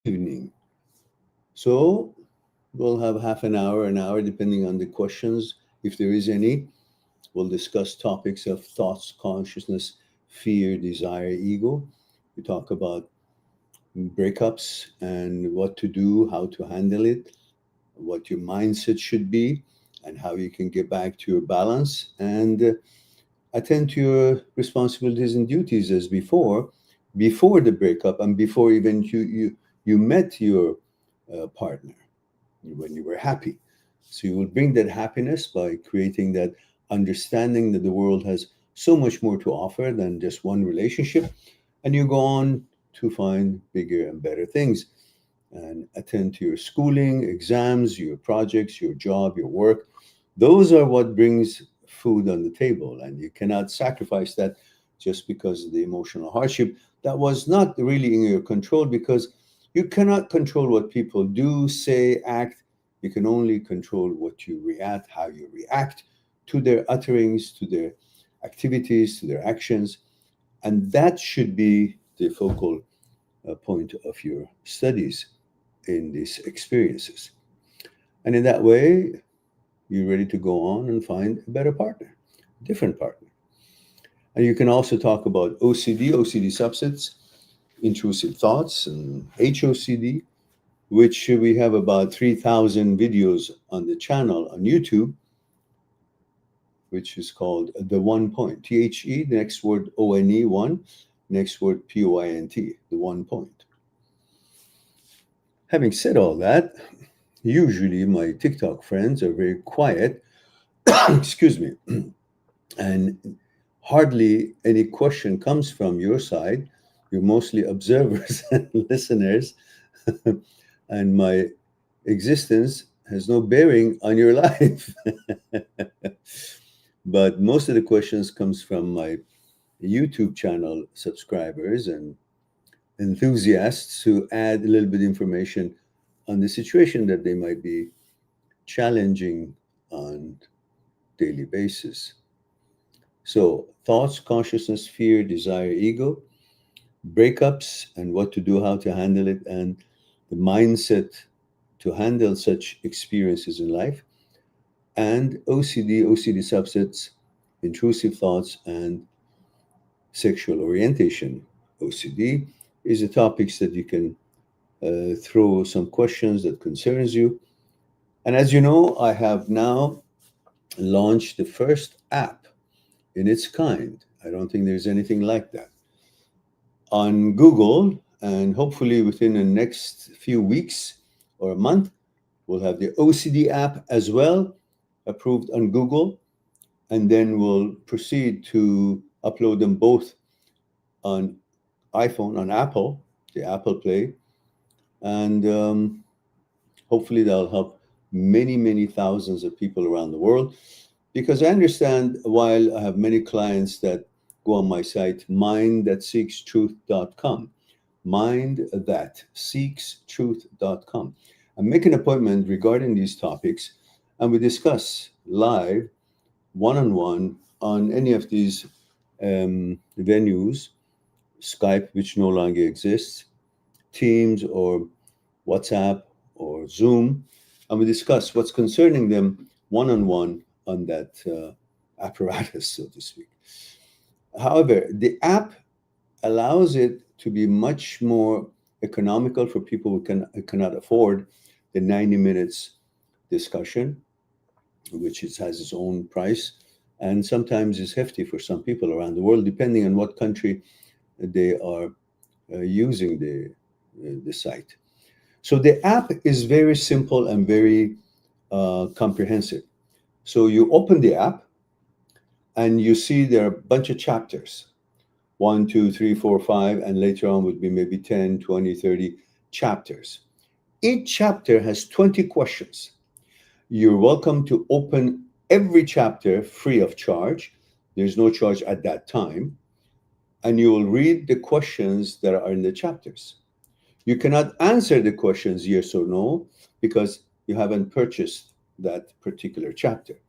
Evening. So we'll have half an hour, depending on the questions, if there is any. We'll discuss topics of thoughts, consciousness, fear, desire, ego. We talk about breakups and what to do, how to handle it, what your mindset should be, and how you can get back to your balance and attend to your responsibilities and duties as before the breakup and before even you met your partner when you were happy. So you will bring that happiness by creating that understanding that the world has so much more to offer than just one relationship, and you go on to find bigger and better things and attend to your schooling, exams, your projects, your job, your work. Those are what brings food on the table, and you cannot sacrifice that just because of the emotional hardship that was not really in your control, because you cannot control what people do, say, act. You can only control what you react, how you react to their utterings, to their activities, to their actions. And that should be the focal point of your studies in these experiences. And in that way, you're ready to go on and find a better partner, different partner. And you can also talk about OCD subsets, intrusive thoughts, and HOCD, which we have about 3,000 videos on the channel on YouTube, which is called The One Point. THE, the next word ONE, one, next word POINT, the one point. Having said all that, usually my TikTok friends are very quiet, excuse me, and hardly any question comes from your side. You're mostly observers and listeners, and my existence has no bearing on your life. But most of the questions comes from my YouTube channel subscribers and enthusiasts who add a little bit of information on the situation that they might be challenging on daily basis. So thoughts, consciousness, fear, desire, ego, breakups and what to do, how to handle it, and the mindset to handle such experiences in life, and OCD subsets, intrusive thoughts, and sexual orientation. OCD is the topics that you can throw some questions that concerns you. And as you know, I have now launched the first app in its kind. I don't think there's anything like that. On Google, and hopefully within the next few weeks or a month, we'll have the OCD app as well, approved on Google, and then we'll proceed to upload them both on iPhone, on Apple, the Apple Play, and hopefully that'll help many thousands of people around the world. Because I understand, while I have many clients that go on my site, mindthatseekstruth.com, mindthatseekstruth.com, and make an appointment regarding these topics, and we discuss live, one-on-one, on any of these venues, Skype, which no longer exists, Teams or WhatsApp or Zoom, and we discuss what's concerning them one-on-one on that apparatus, so to speak. However, the app allows it to be much more economical for people who cannot afford the 90 minutes discussion, which has its own price, and sometimes is hefty for some people around the world, depending on what country they are using the site. So the app is very simple and very comprehensive. So you open the app and you see there are a bunch of chapters, 1, 2, 3, 4, 5, and later on would be maybe 10, 20, 30 chapters. Each chapter has 20 questions. You're welcome to open every chapter free of charge. There's no charge at that time. And you will read the questions that are in the chapters. You cannot answer the questions yes or no because you haven't purchased that particular chapter.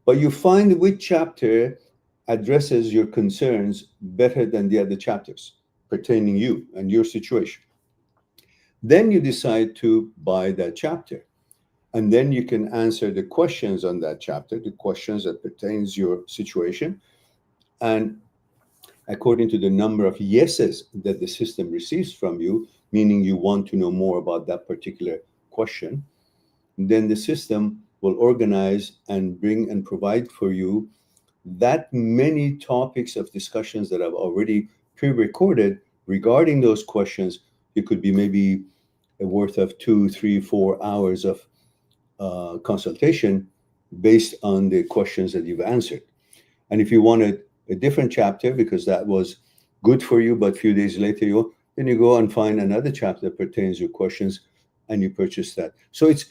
But you find which chapter addresses your concerns better than the other chapters pertaining you and your situation. Then you decide to buy that chapter. And then you can answer the questions on that chapter, the questions that pertains your situation. And according to the number of yeses that the system receives from you, meaning you want to know more about that particular question, then the system will organize and bring and provide for you that many topics of discussions that I've already pre-recorded regarding those questions. It could be maybe a worth of 2, 3, 4 hours of consultation based on the questions that you've answered. And if you wanted a different chapter because that was good for you, but a few days later then you go and find another chapter that pertains to your questions and you purchase that. So it's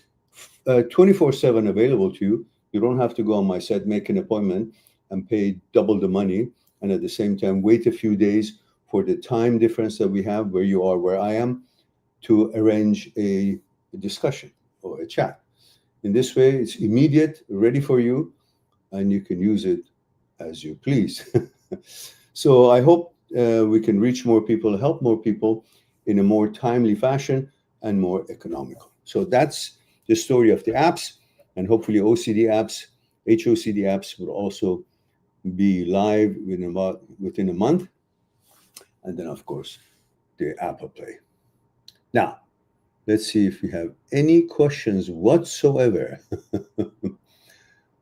24/7 available to you. You don't have to go on my site, make an appointment, and pay double the money, and at the same time wait a few days for the time difference that we have where you are, where I am, to arrange a discussion or a chat. In this way, it's immediate, ready for you, and you can use it as you please. So I hope we can reach more people, help more people in a more timely fashion and more economical. So that's the story of the apps, and hopefully OCD apps, HOCD apps will also be live within a month, and then of course the Apple Play. Now, let's see if we have any questions whatsoever.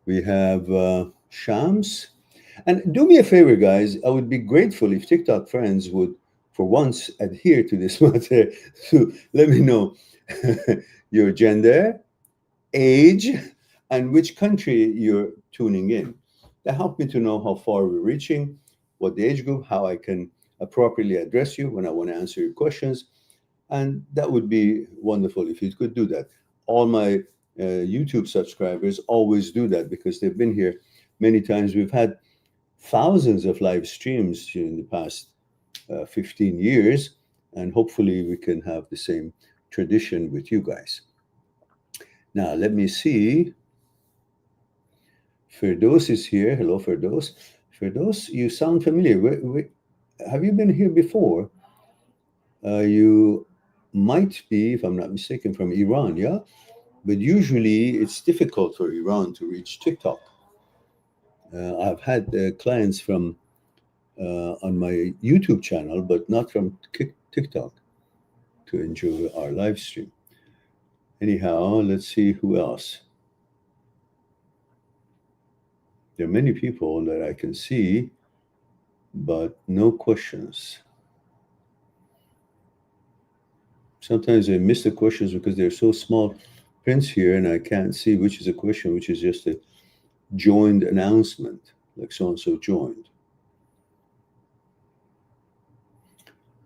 We have Shams. And do me a favor, guys. I would be grateful if TikTok friends would, for once, adhere to this matter. So let me know your gender, age, and which country you're tuning in. That helps me to know how far we're reaching, what the age group, how I can appropriately address you when I want to answer your questions. And that would be wonderful if you could do that. All my YouTube subscribers always do that because they've been here many times. We've had thousands of live streams in the past 15 years, and hopefully we can have the same tradition with you guys. Now, let me see. Firdos is here. Hello, Firdos. Firdos, you sound familiar. Have you been here before? You might be, if I'm not mistaken, from Iran, yeah? But usually it's difficult for Iran to reach TikTok. I've had clients from on my YouTube channel, but not from TikTok to enjoy our live stream. Anyhow, let's see who else. There are many people that I can see, but no questions. Sometimes I miss the questions because they're so small prints here and I can't see which is a question, which is just a joined announcement, like so-and-so joined.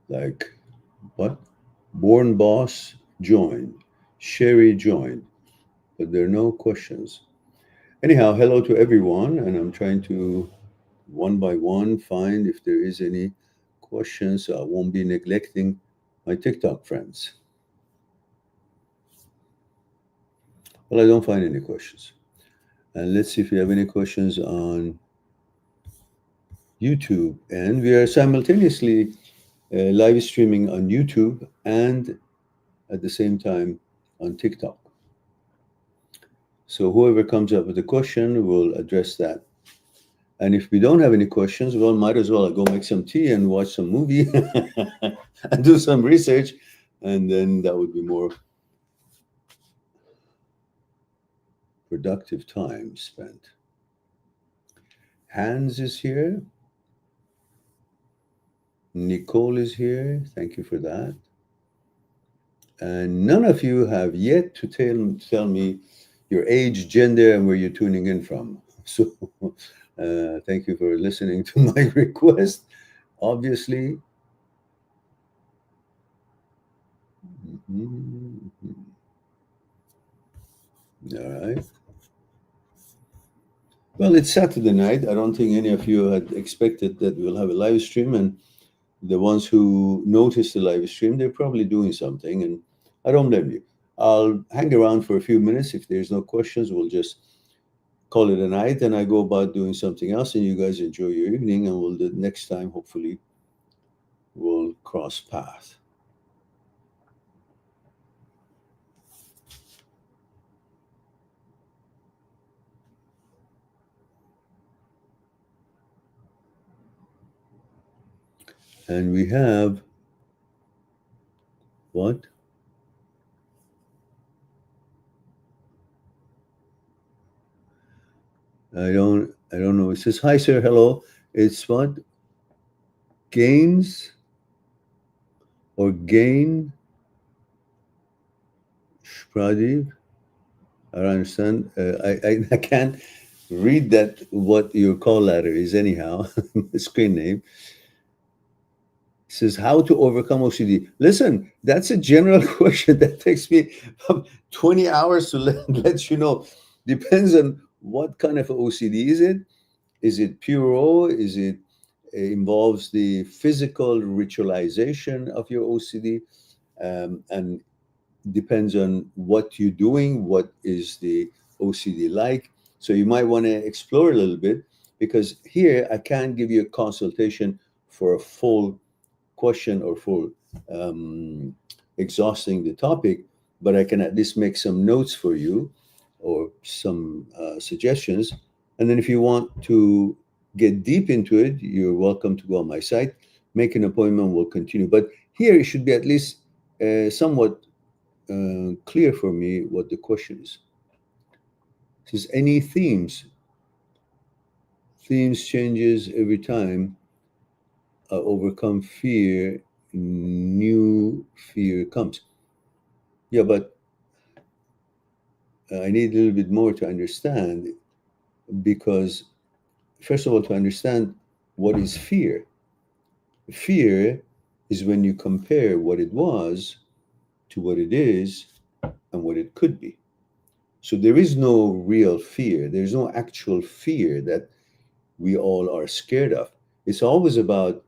Like, what? Born Boss joined. Sherry joined. But there are no questions. Anyhow, hello to everyone, and I'm trying to, one by one, find if there is any questions, so I won't be neglecting my TikTok friends. Well, I don't find any questions. And let's see if we have any questions on YouTube. And we are simultaneously live streaming on YouTube and at the same time on TikTok. So whoever comes up with a question will address that. And if we don't have any questions, well, might as well go make some tea and watch some movie and do some research. And then that would be more productive time spent. Hans is here. Nicole is here. Thank you for that. And none of you have yet to tell me your age, gender, and where you're tuning in from. So thank you for listening to my request, obviously. Mm-hmm. All right. Well, it's Saturday night. I don't think any of you had expected that we'll have a live stream, and the ones who noticed the live stream, they're probably doing something, and I don't blame you. I'll hang around for a few minutes. If there's no questions, we'll just call it a night, and I go about doing something else, and you guys enjoy your evening, and we'll, the next time, hopefully, we'll cross paths. And we have what? I don't know. It says, hi sir, hello. It's what? Gains or gain Pradeep? I don't understand. I can't read that what your call letter is anyhow. Screen name. It says how to overcome OCD. Listen, that's a general question that takes me 20 hours to let you know. Depends on what kind of OCD is it. Is it pure? Is it involves the physical ritualization of your OCD? And depends on what you're doing, what is the OCD like. So you might want to explore a little bit, because here I can't give you a consultation for a full question or full exhausting the topic, but I can at least make some notes for you or some suggestions. And then if you want to get deep into it, you're welcome to go on my site, make an appointment, we'll continue. But here it should be at least somewhat clear for me what the question is. It says, any themes? Themes changes every time I overcome fear, new fear comes. Yeah, but I need a little bit more to understand, because, first of all, to understand what is fear. Fear is when you compare what it was to what it is and what it could be. So there is no real fear. There's no actual fear that we all are scared of. It's always about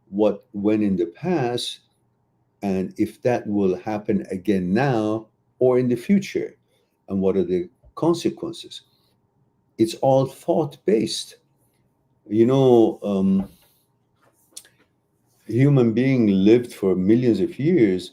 what went in the past and if that will happen again now or in the future, and what are the consequences. It's all thought based. You know, human being lived for millions of years,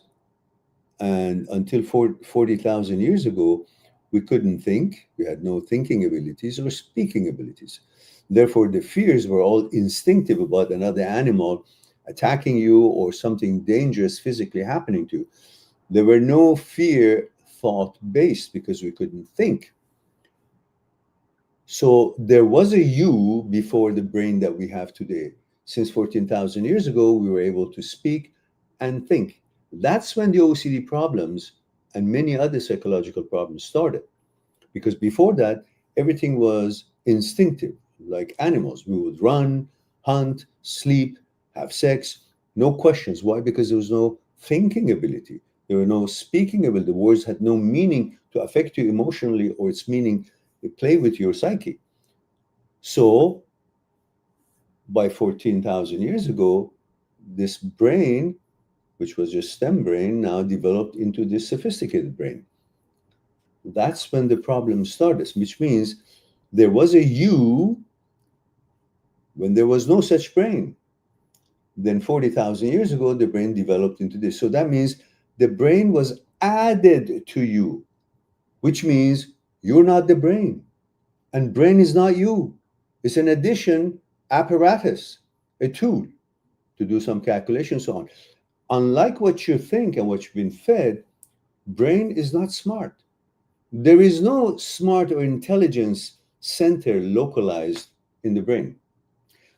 and until 40,000 years ago, we couldn't think. We had no thinking abilities or speaking abilities. Therefore, the fears were all instinctive about another animal attacking you or something dangerous physically happening to you. There were no fear thought based because we couldn't think. So there was a you before the brain that we have today. Since 14,000 years ago, we were able to speak and think. That's when the OCD problems and many other psychological problems started. Because before that, everything was instinctive, like animals. We would run, hunt, sleep, have sex, no questions. Why? Because there was no thinking ability. There were no speaking ability. The words had no meaning to affect you emotionally, or its meaning to play with your psyche. So by 14,000 years ago, this brain, which was just stem brain, now developed into this sophisticated brain. That's when the problem started, which means there was a you when there was no such brain. Then 40,000 years ago, the brain developed into this. So that means the brain was added to you, which means you're not the brain. And brain is not you. It's an addition apparatus, a tool to do some calculations, so on. Unlike what you think and what you've been fed, brain is not smart. There is no smart or intelligence center localized in the brain.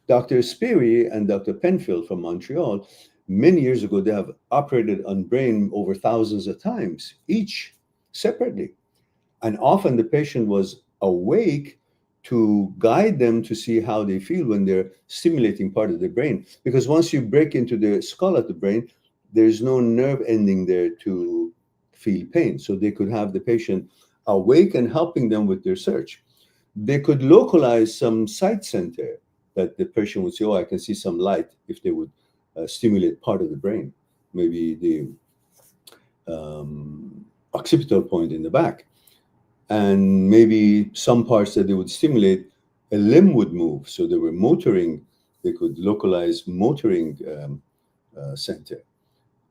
Dr. Speary and Dr. Penfield from Montreal, many years ago, they have operated on brain over thousands of times, each separately. And often the patient was awake to guide them to see how they feel when they're stimulating part of the brain. Because once you break into the skull of the brain, there's no nerve ending there to feel pain. So they could have the patient awake and helping them with their search. They could localize some sight center that the patient would say, oh, I can see some light, if they would stimulate part of the brain, maybe the occipital point in the back. And maybe some parts that they would stimulate, a limb would move. So they were motoring, they could localize motoring center.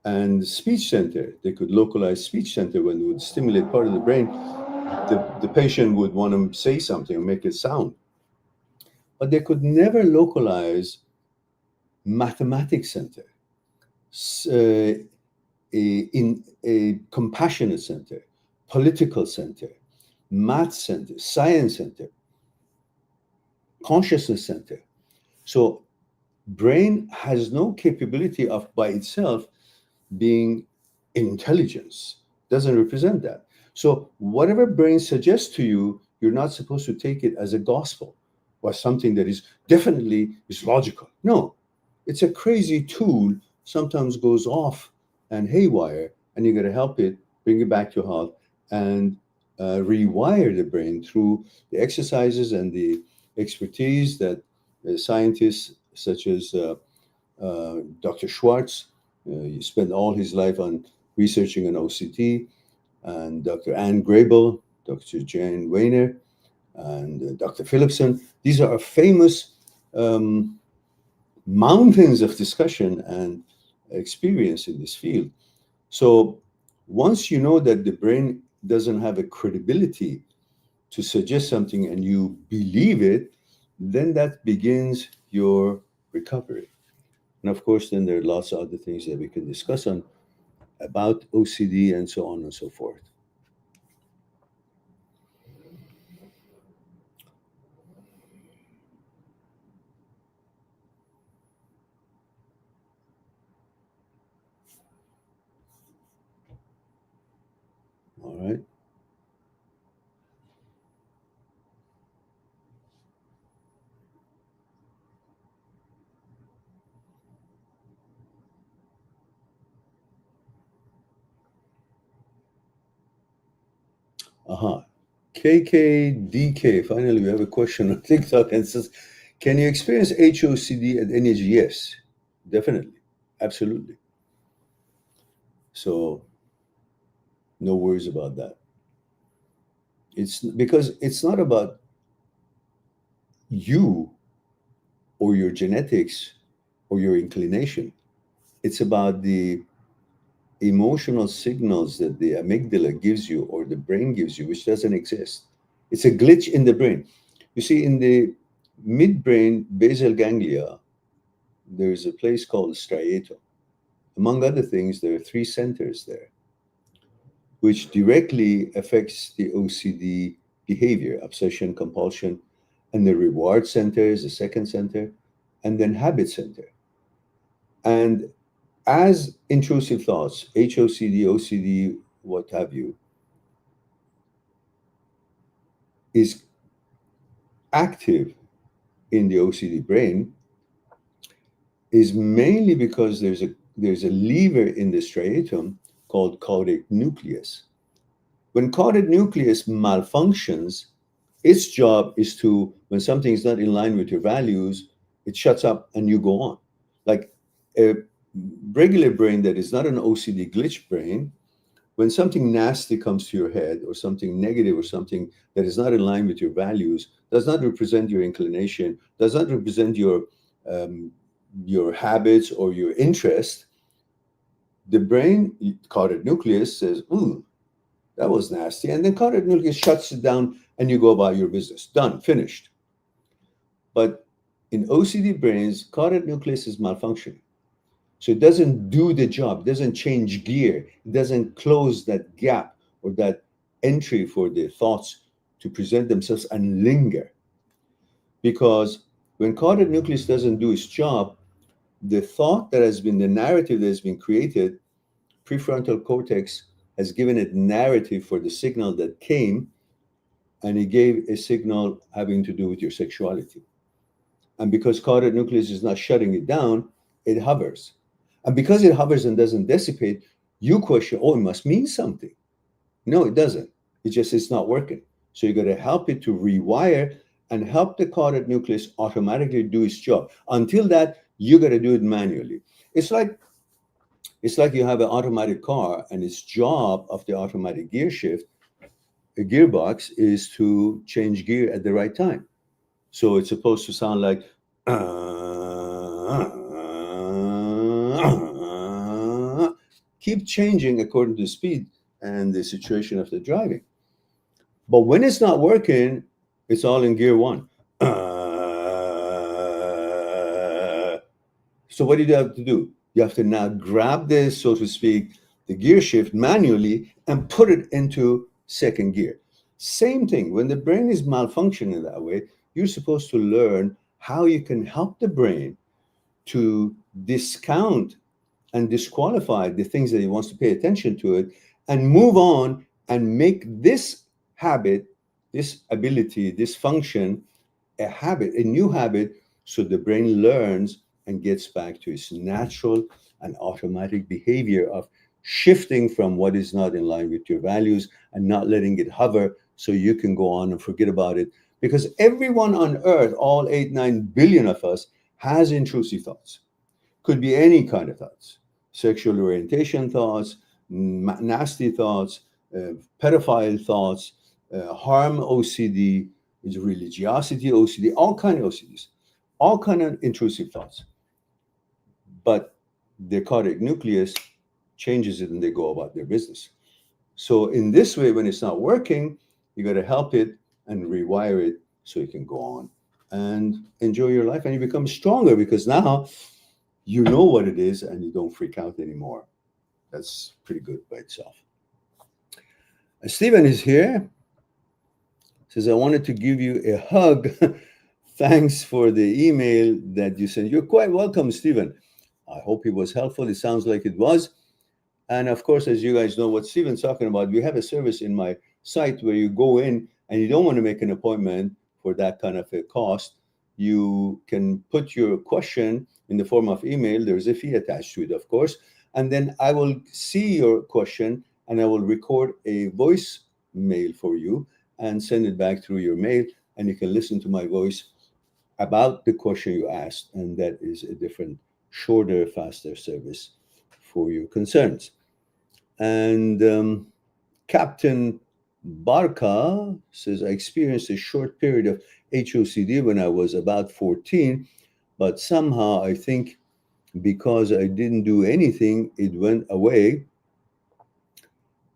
And speech center, they could localize speech center. When they would stimulate part of the brain, the patient would want to say something or make a sound. But they could never localize mathematics center, in a compassionate center, political center, math center, science center, consciousness center. So brain has no capability of by itself being intelligence, doesn't represent that. So whatever brain suggests to you, you're not supposed to take it as a gospel or something that is definitely is logical. No, it's a crazy tool, sometimes goes off and haywire, and you got to help it bring it back to health and rewire the brain through the exercises and the expertise that scientists such as Dr. Schwartz, he spent all his life on researching on OCD, and Dr. Anne Grable, Dr. Jane Weiner, and Dr. Philipson. These are famous mountains of discussion and experience in this field. So once you know that the brain doesn't have a credibility to suggest something and you believe it, then that begins your recovery. And of course, then there are lots of other things that we can discuss on about OCD and so on and so forth. All right. Uh-huh. KKDK, finally, we have a question on TikTok and says, can you experience HOCD at any age? Yes, definitely. Absolutely. So, no worries about that. It's because it's not about you or your genetics or your inclination. It's about the emotional signals that the amygdala gives you or the brain gives you, which doesn't exist. It's a glitch in the brain. You see, in the midbrain basal ganglia, there's a place called striatum. Among other things, there are three centers there, which directly affects the OCD behavior, obsession, compulsion, and the reward center is the second center, and then habit center. And as intrusive thoughts, HOCD, OCD, what have you, is active in the OCD brain, is mainly because there's a lever in the striatum called caudate nucleus. When caudate nucleus malfunctions, its job is to, when something is not in line with your values, it shuts up and you go on. Like a regular brain that is not an OCD glitch brain, when something nasty comes to your head or something negative or something that is not in line with your values, does not represent your inclination, does not represent your habits or your interest, the brain, caudate nucleus says, ooh, that was nasty. And then caudate nucleus shuts it down and you go about your business. Done, finished. But in OCD brains, caudate nucleus is malfunctioning. So it doesn't do the job, doesn't change gear, it doesn't close that gap or that entry for the thoughts to present themselves and linger. Because when caudate nucleus doesn't do its job, the thought that has been the narrative that has been created, prefrontal cortex has given it narrative for the signal that came, and it gave a signal having to do with your sexuality. And because caudate nucleus is not shutting it down, it hovers. And because it hovers and doesn't dissipate, you question, oh, it must mean something. No, it doesn't. It's not working. So you got to help it to rewire and help the caudate nucleus automatically do its job. Until that, you got to do it manually. It's like you have an automatic car, and its job of the automatic gear shift, a gearbox, is to change gear at the right time. So it's supposed to sound like keep changing according to the speed and the situation of the driving. But when it's not working, it's all in gear one. So what do you have to do? You have to now grab this, so to speak, the gear shift manually and put it into second gear. Same thing, when the brain is malfunctioning that way, you're supposed to learn how you can help the brain to discount and disqualify the things that he wants to pay attention to it and move on and make this habit, this ability, this function, a habit, a new habit, so the brain learns and gets back to its natural and automatic behavior of shifting from what is not in line with your values and not letting it hover so you can go on and forget about it. Because everyone on earth, all 8, 9 billion of us, has intrusive thoughts. Could be any kind of thoughts, sexual orientation thoughts, nasty thoughts, pedophile thoughts, harm OCD, religiosity OCD, all kind of OCDs, all kind of intrusive thoughts. But the cortex nucleus changes it and they go about their business. So in this way, when it's not working, you got to help it and rewire it so you can go on and enjoy your life, and you become stronger because now you know what it is and you don't freak out anymore. That's pretty good by itself. Stephen is here. Says, I wanted to give you a hug. Thanks for the email that you sent. You're quite welcome, Stephen. I hope it was helpful. It sounds like it was. And of course, as you guys know what Stephen's talking about, we have a service in my site where you go in and you don't want to make an appointment for that kind of a cost. You can put your question in the form of email. There's a fee attached to it, of course. And then I will see your question and I will record a voice mail for you and send it back through your mail. And you can listen to my voice about the question you asked. And that is a different, shorter, faster service for your concerns. And Captain Barca says, I experienced a short period of HOCD when I was about 14, but somehow I think because I didn't do anything, it went away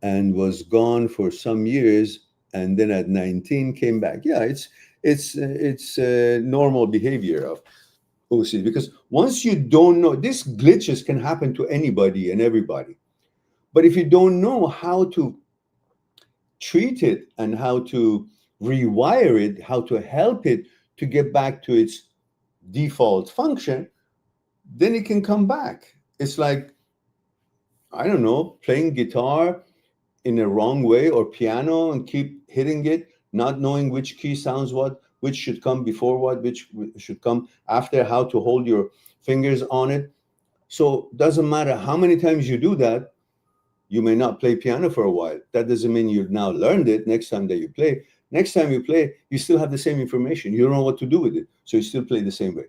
and was gone for some years, and then at 19 came back. Yeah, it's normal behavior of OCD, because once you don't know, these glitches can happen to anybody and everybody. But if you don't know how to treat it and how to rewire it, how to help it to get back to its default function, then it can come back. It's like, I don't know, playing guitar in a wrong way or piano and keep hitting it, not knowing which key sounds what, which should come before what, which should come after, how to hold your fingers on it. So doesn't matter how many times you do that, you may not play piano for a while. That doesn't mean you've now learned it. Next time that you play, you still have the same information. You don't know what to do with it. So you still play the same way.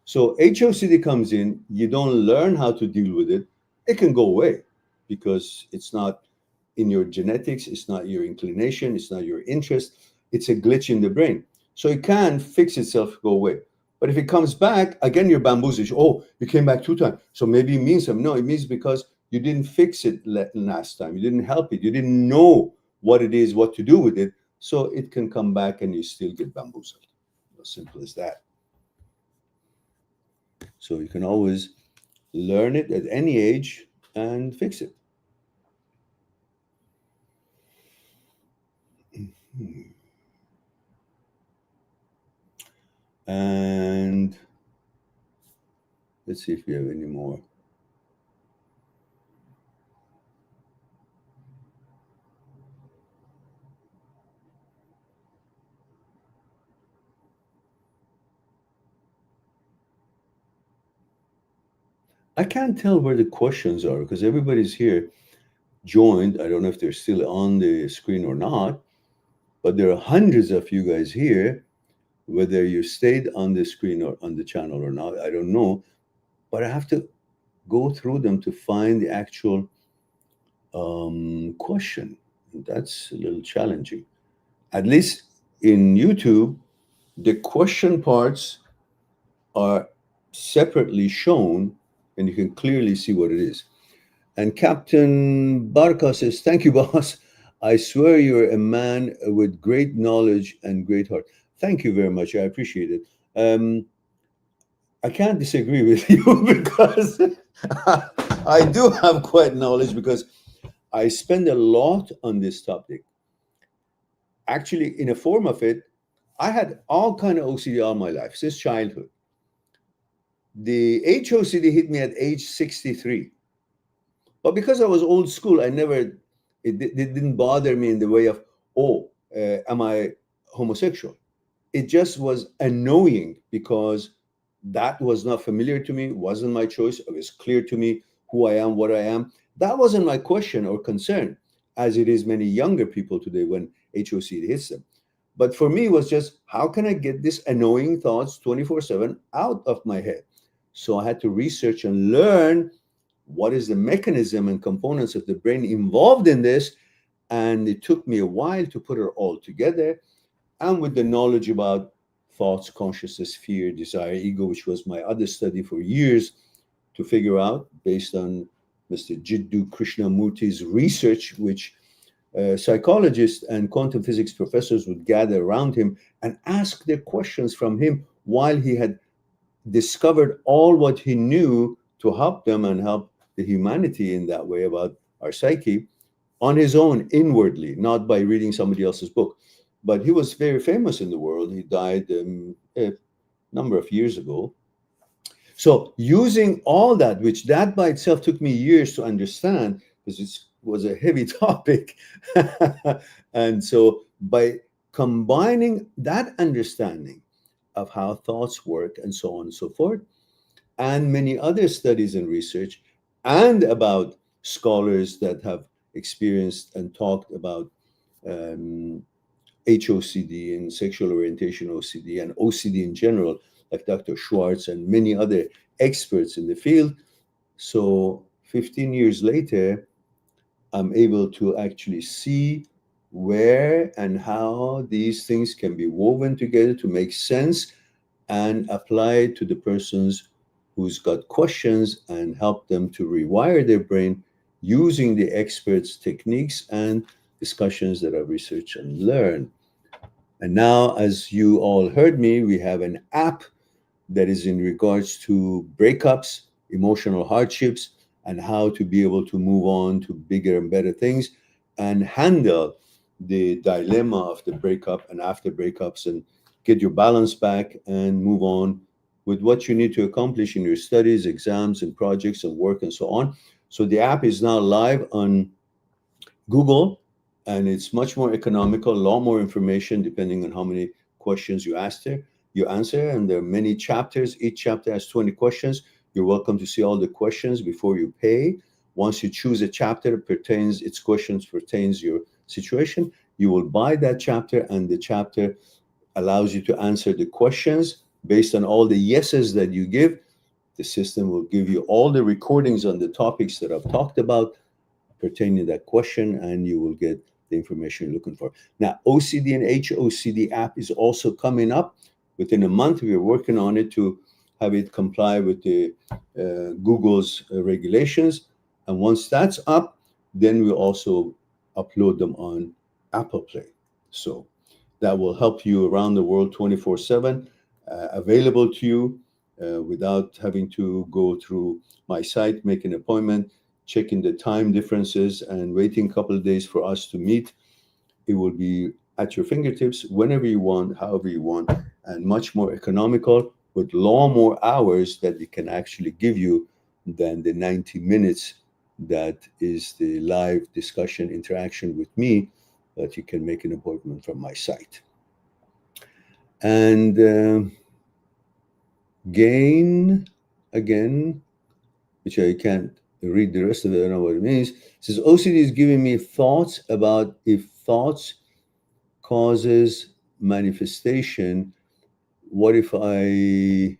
So HOCD comes in, you don't learn how to deal with it. It can go away because it's not in your genetics. It's not your inclination. It's not your interest. It's a glitch in the brain. So it can fix itself, go away. But if it comes back, again, you're bamboozled. Oh, you came back 2 times. So maybe it means something. No, it means because you didn't fix it last time. You didn't help it. You didn't know what it is, what to do with it. So it can come back and you still get bamboozled. As simple as that. So you can always learn it at any age and fix it. And let's see if we have any more. I can't tell where the questions are because everybody's here joined. I don't know if they're still on the screen or not, but there are hundreds of you guys here. Whether you stayed on the screen or on the channel or not, I don't know. But I have to go through them to find the actual question. That's a little challenging. At least in YouTube, the question parts are separately shown and you can clearly see what it is. And Captain Barca says, thank you, boss. I swear you're a man with great knowledge and great heart. Thank you very much. I appreciate it. I can't disagree with you because I do have quite knowledge because I spend a lot on this topic. Actually, in a form of it, I had all kind of OCD all my life since childhood. The HOCD hit me at age 63. But because I was old school, it didn't bother me in the way of, oh, am I homosexual? It just was annoying because that was not familiar to me, wasn't my choice. It was clear to me who I am, what I am. That wasn't my question or concern, as it is many younger people today when HOCD hits them. But for me, it was just how can I get this annoying thoughts 24/7 out of my head? So I had to research and learn what is the mechanism and components of the brain involved in this. And it took me a while to put it all together. And with the knowledge about thoughts, consciousness, fear, desire, ego, which was my other study for years, to figure out based on Mr. Jiddu Krishnamurti's research, which psychologists and quantum physics professors would gather around him and ask their questions from him while he had discovered all what he knew to help them and help the humanity in that way about our psyche on his own inwardly, not by reading somebody else's book. But he was very famous in the world. He died a number of years ago. So using all that, which that by itself took me years to understand, because it was a heavy topic. And so by combining that understanding of how thoughts work and so on and so forth, and many other studies and research, and about scholars that have experienced and talked about HOCD and sexual orientation OCD and OCD in general, like Dr. Schwartz and many other experts in the field. So 15 years later, I'm able to actually see where and how these things can be woven together to make sense and apply to the persons who's got questions and help them to rewire their brain using the experts' techniques and discussions that I've researched and learned. And now, as you all heard me, we have an app that is in regards to breakups, emotional hardships, and how to be able to move on to bigger and better things and handle the dilemma of the breakup and after breakups and get your balance back and move on with what you need to accomplish in your studies, exams, and projects and work and so on. So the app is now live on Google, and it's much more economical, a lot more information depending on how many questions you answer, and there are many chapters. Each chapter has 20 questions. You're welcome to see all the questions before you pay. Once you choose a chapter that pertains, its questions pertains your situation, you will buy that chapter, and the chapter allows you to answer the questions based on all the yeses that you give. The system will give you all the recordings on the topics that I've talked about pertaining to that question, and you will get the information you're looking for. Now, OCD and HOCD app is also coming up. Within a month, we are working on it to have it comply with the Google's regulations. And once that's up, then we'll also upload them on Apple Play. So that will help you around the world 24/7, available to you without having to go through my site, make an appointment, checking the time differences, and waiting a couple of days for us to meet. It will be at your fingertips whenever you want, however you want, and much more economical with a lot more hours that it can actually give you than the 90 minutes that is the live discussion interaction with me that you can make an appointment from my site. And gain, again, which I can't read the rest of it, I don't know what it means. It says OCD is giving me thoughts about if thoughts causes manifestation. What if I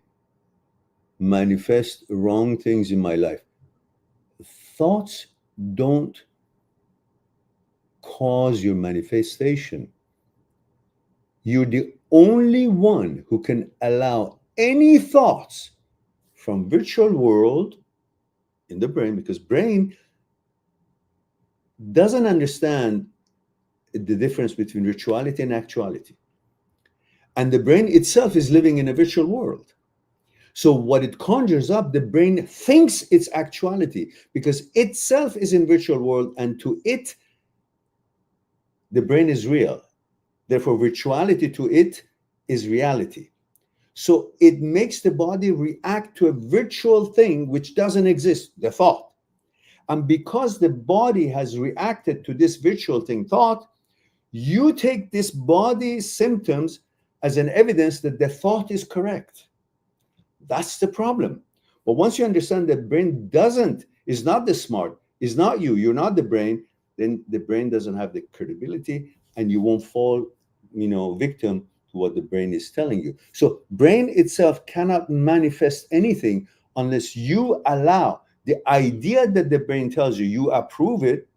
manifest wrong things in my life? Thoughts don't cause your manifestation. You're the only one who can allow any thoughts from virtual world in the brain, because brain doesn't understand the difference between virtuality and actuality. And the brain itself is living in a virtual world. So what it conjures up, the brain thinks it's actuality because itself is in virtual world, and to it, the brain is real. Therefore, virtuality to it is reality. So it makes the body react to a virtual thing which doesn't exist, the thought. And because the body has reacted to this virtual thing, thought, you take this body symptoms as an evidence that the thought is correct. That's the problem. But once you understand that brain is not the smart, is not you, you're not the brain, then the brain doesn't have the credibility and you won't fall, victim to what the brain is telling you. So brain itself cannot manifest anything unless you allow the idea that the brain tells you, you approve it,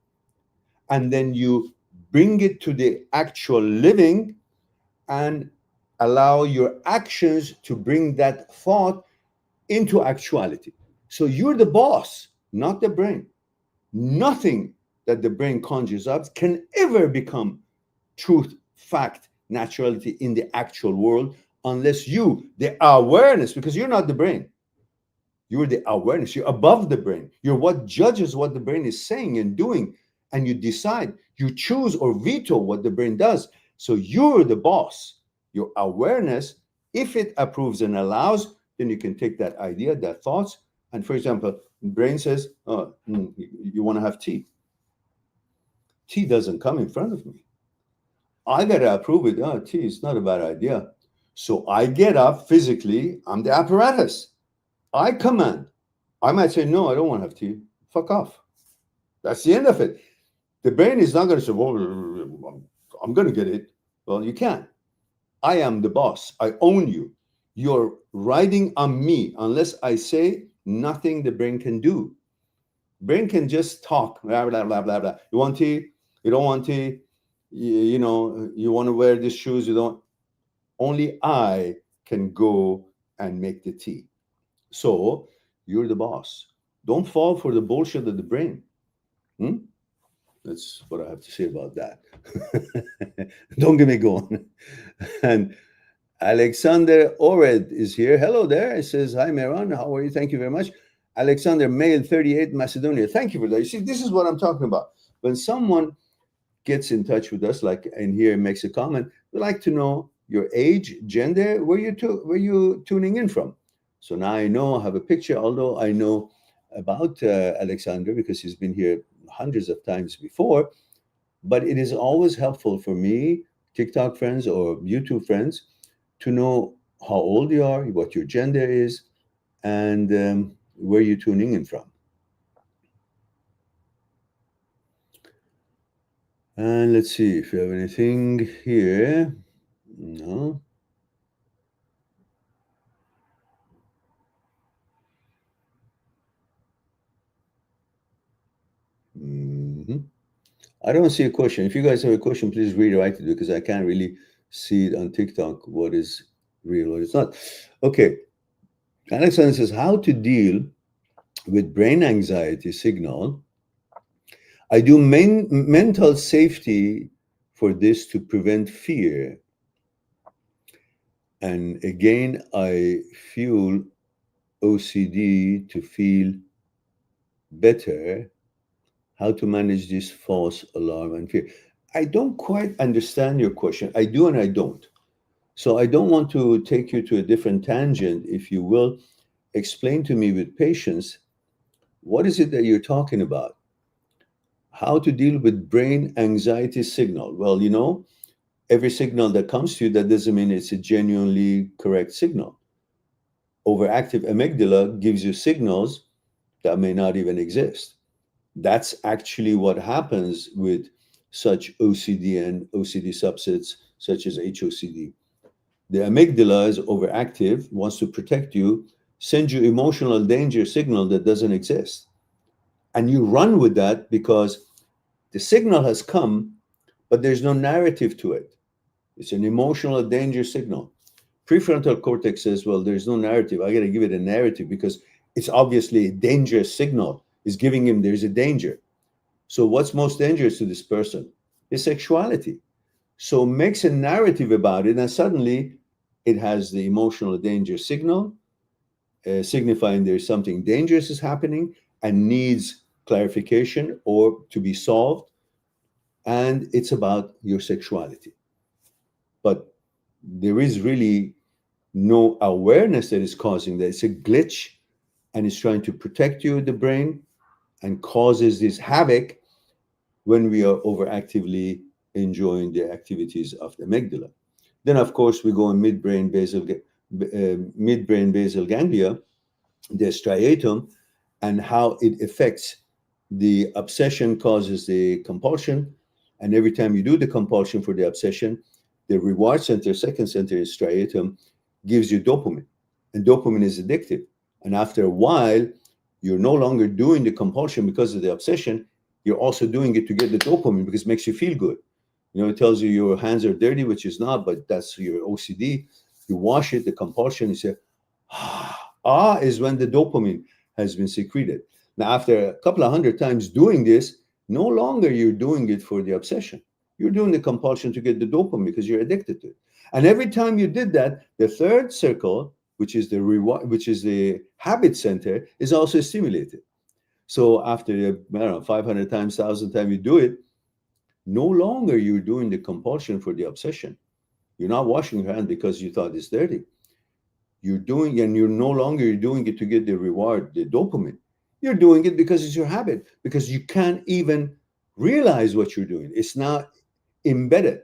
and then you bring it to the actual living and allow your actions to bring that thought into actuality. So you're the boss, not the brain. Nothing that the brain conjures up can ever become truth, fact, naturality in the actual world unless you, the awareness, because you're not the brain. You're the awareness. You're above the brain. You're what judges what the brain is saying and doing. And you decide, you choose or veto what the brain does. So you're the boss. Your awareness, if it approves and allows, then you can take that idea, that thoughts, and for example, brain says, oh, you want to have tea. Tea doesn't come in front of me. I got to approve it. Oh, tea is not a bad idea. So I get up physically. I'm the apparatus. I command. I might say, no, I don't want to have tea. Fuck off. That's the end of it. The brain is not going to say, well, I'm going to get it. Well, you can't. I am the boss. I own you. You're riding on me. Unless I say, nothing the brain can do. Brain can just talk. Blah, blah, blah, blah, blah. You want tea? You don't want tea? You want to wear these shoes? You don't. Only I can go and make the tea. So you're the boss. Don't fall for the bullshit of the brain. That's what I have to say about that. Don't get me going. And Alexander Ored is here. Hello there. It says, hi, Meron. How are you? Thank you very much. Alexander, male, 38, Macedonia. Thank you for that. You see, this is what I'm talking about. When someone gets in touch with us, like in here makes a comment, we like to know your age, gender, where you tuning in from. So now I know, I have a picture, although I know about Alexander because he's been here hundreds of times before. But it is always helpful for me, TikTok friends or YouTube friends, to know how old you are, what your gender is, and where you're tuning in from. And let's see if you have anything here. No. I don't see a question. If you guys have a question, please rewrite it because I can't really see it on TikTok what is real, what is not. Okay. Alexander says, how to deal with brain anxiety signal. I do mental safety for this to prevent fear. And again, I fuel OCD to feel better. How to manage this false alarm and fear. I don't quite understand your question. I do and I don't. So I don't want to take you to a different tangent. If you will, explain to me with patience, what is it that you're talking about? How to deal with brain anxiety signal? Well, every signal that comes to you, that doesn't mean it's a genuinely correct signal. Overactive amygdala gives you signals that may not even exist. That's actually what happens with such OCD and OCD subsets, such as HOCD. The amygdala is overactive, wants to protect you, sends you emotional danger signal that doesn't exist. And you run with that because the signal has come, but there's no narrative to it. It's an emotional danger signal. Prefrontal cortex says, well, there's no narrative. I got to give it a narrative because it's obviously a dangerous signal. It's giving him there's a danger. So what's most dangerous to this person? Is sexuality. So makes a narrative about it, and suddenly it has the emotional danger signal, signifying there's something dangerous is happening and needs clarification or to be solved. And it's about your sexuality. But there is really no awareness that is causing that. It's a glitch, and it's trying to protect you, the brain, and causes this havoc when we are overactively enjoying the activities of the amygdala. Then, of course, we go in midbrain basal ganglia, the striatum, and how it affects the obsession causes the compulsion. And every time you do the compulsion for the obsession, the reward center, second center in striatum, gives you dopamine. And dopamine is addictive. And after a while, you're no longer doing the compulsion because of the obsession. You're also doing it to get the dopamine because it makes you feel good. You know, it tells you your hands are dirty, which is not, but that's your OCD. You wash it, the compulsion, you say, is when the dopamine has been secreted. Now, after a couple of hundred times doing this, no longer you're doing it for the obsession. You're doing the compulsion to get the dopamine because you're addicted to it. And every time you did that, the third circle, which is the reward, which is the habit center, is also stimulated. So after, I don't know, 500 times, 1,000 times you do it, no longer you're doing the compulsion for the obsession. You're not washing your hand because you thought it's dirty. You're doing, and you're no longer doing it to get the reward, the dopamine. You're doing it because it's your habit, because you can't even realize what you're doing. It's not embedded.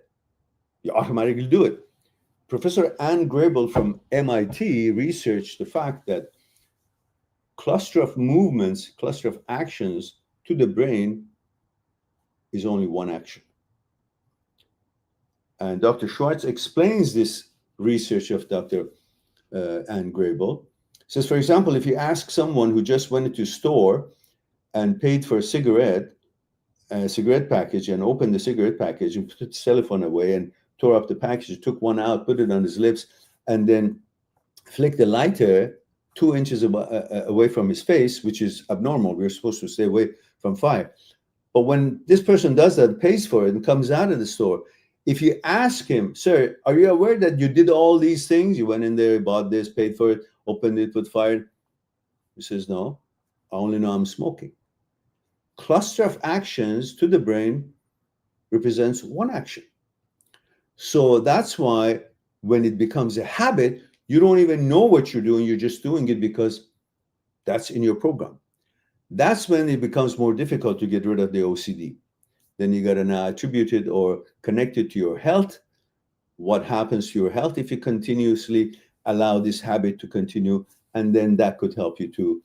You automatically do it. Professor Anne Grable from MIT researched the fact that cluster of movements, cluster of actions to the brain is only one action. And Dr. Schwartz explains this research of Dr. Anne Grable. Says, for example, if you ask someone who just went into a store and paid for a cigarette package, and opened the cigarette package and put his cell phone away and tore up the package, took one out, put it on his lips, and then flicked the lighter 2 inches away from his face, which is abnormal. We're supposed to stay away from fire. But when this person does that, pays for it, and comes out of the store, if you ask him, sir, are you aware that you did all these things? You went in there, bought this, paid for it, opened it, put fire. He says, no, I only know I'm smoking. Cluster of actions to the brain represents one action. So that's why when it becomes a habit, you don't even know what you're doing. You're just doing it because that's in your program. That's when it becomes more difficult to get rid of the OCD. Then you got to now attribute it or connect it to your health. What happens to your health if you continuously allow this habit to continue? And then that could help you to,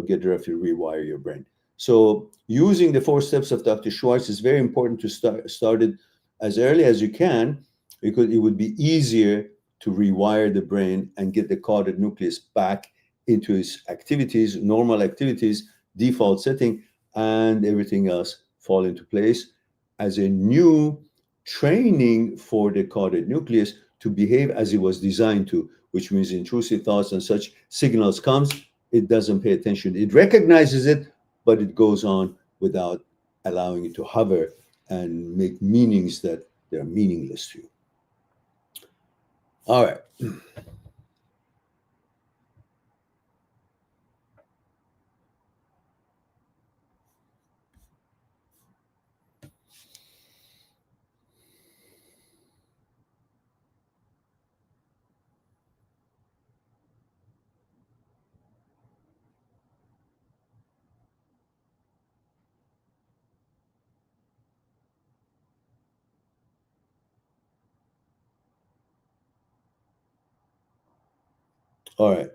get rid of, rewire your brain. So using the 4 steps of Dr. Schwartz is very important to start it as early as you can, because it would be easier to rewire the brain and get the caudate nucleus back into its activities, normal activities, default setting, and everything else fall into place as a new training for the caudate nucleus to behave as it was designed to, which means intrusive thoughts and such signals comes, it doesn't pay attention. It recognizes it, but it goes on without allowing it to hover and make meanings that they're meaningless to you. All right. All right.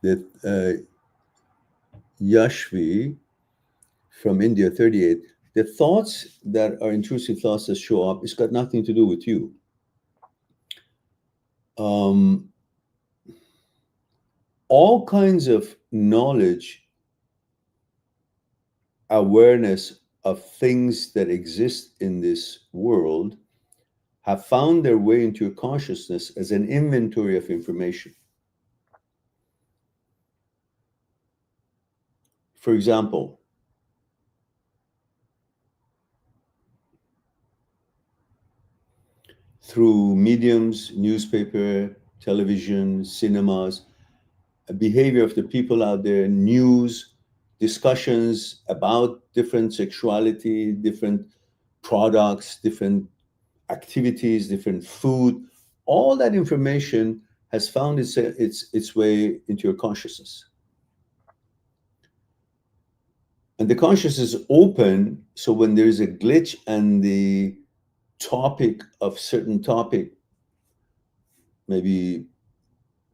That Yashvi from India, 38, the thoughts that are intrusive thoughts that show up, it's got nothing to do with you. All kinds of knowledge, awareness of things that exist in this world have found their way into your consciousness as an inventory of information. For example, through mediums, newspaper, television, cinemas, behavior of the people out there, news, discussions about different sexuality, different products, different activities, different food, all that information has found its way into your consciousness. And the consciousness is open, so when there's a glitch and the topic of certain topic, maybe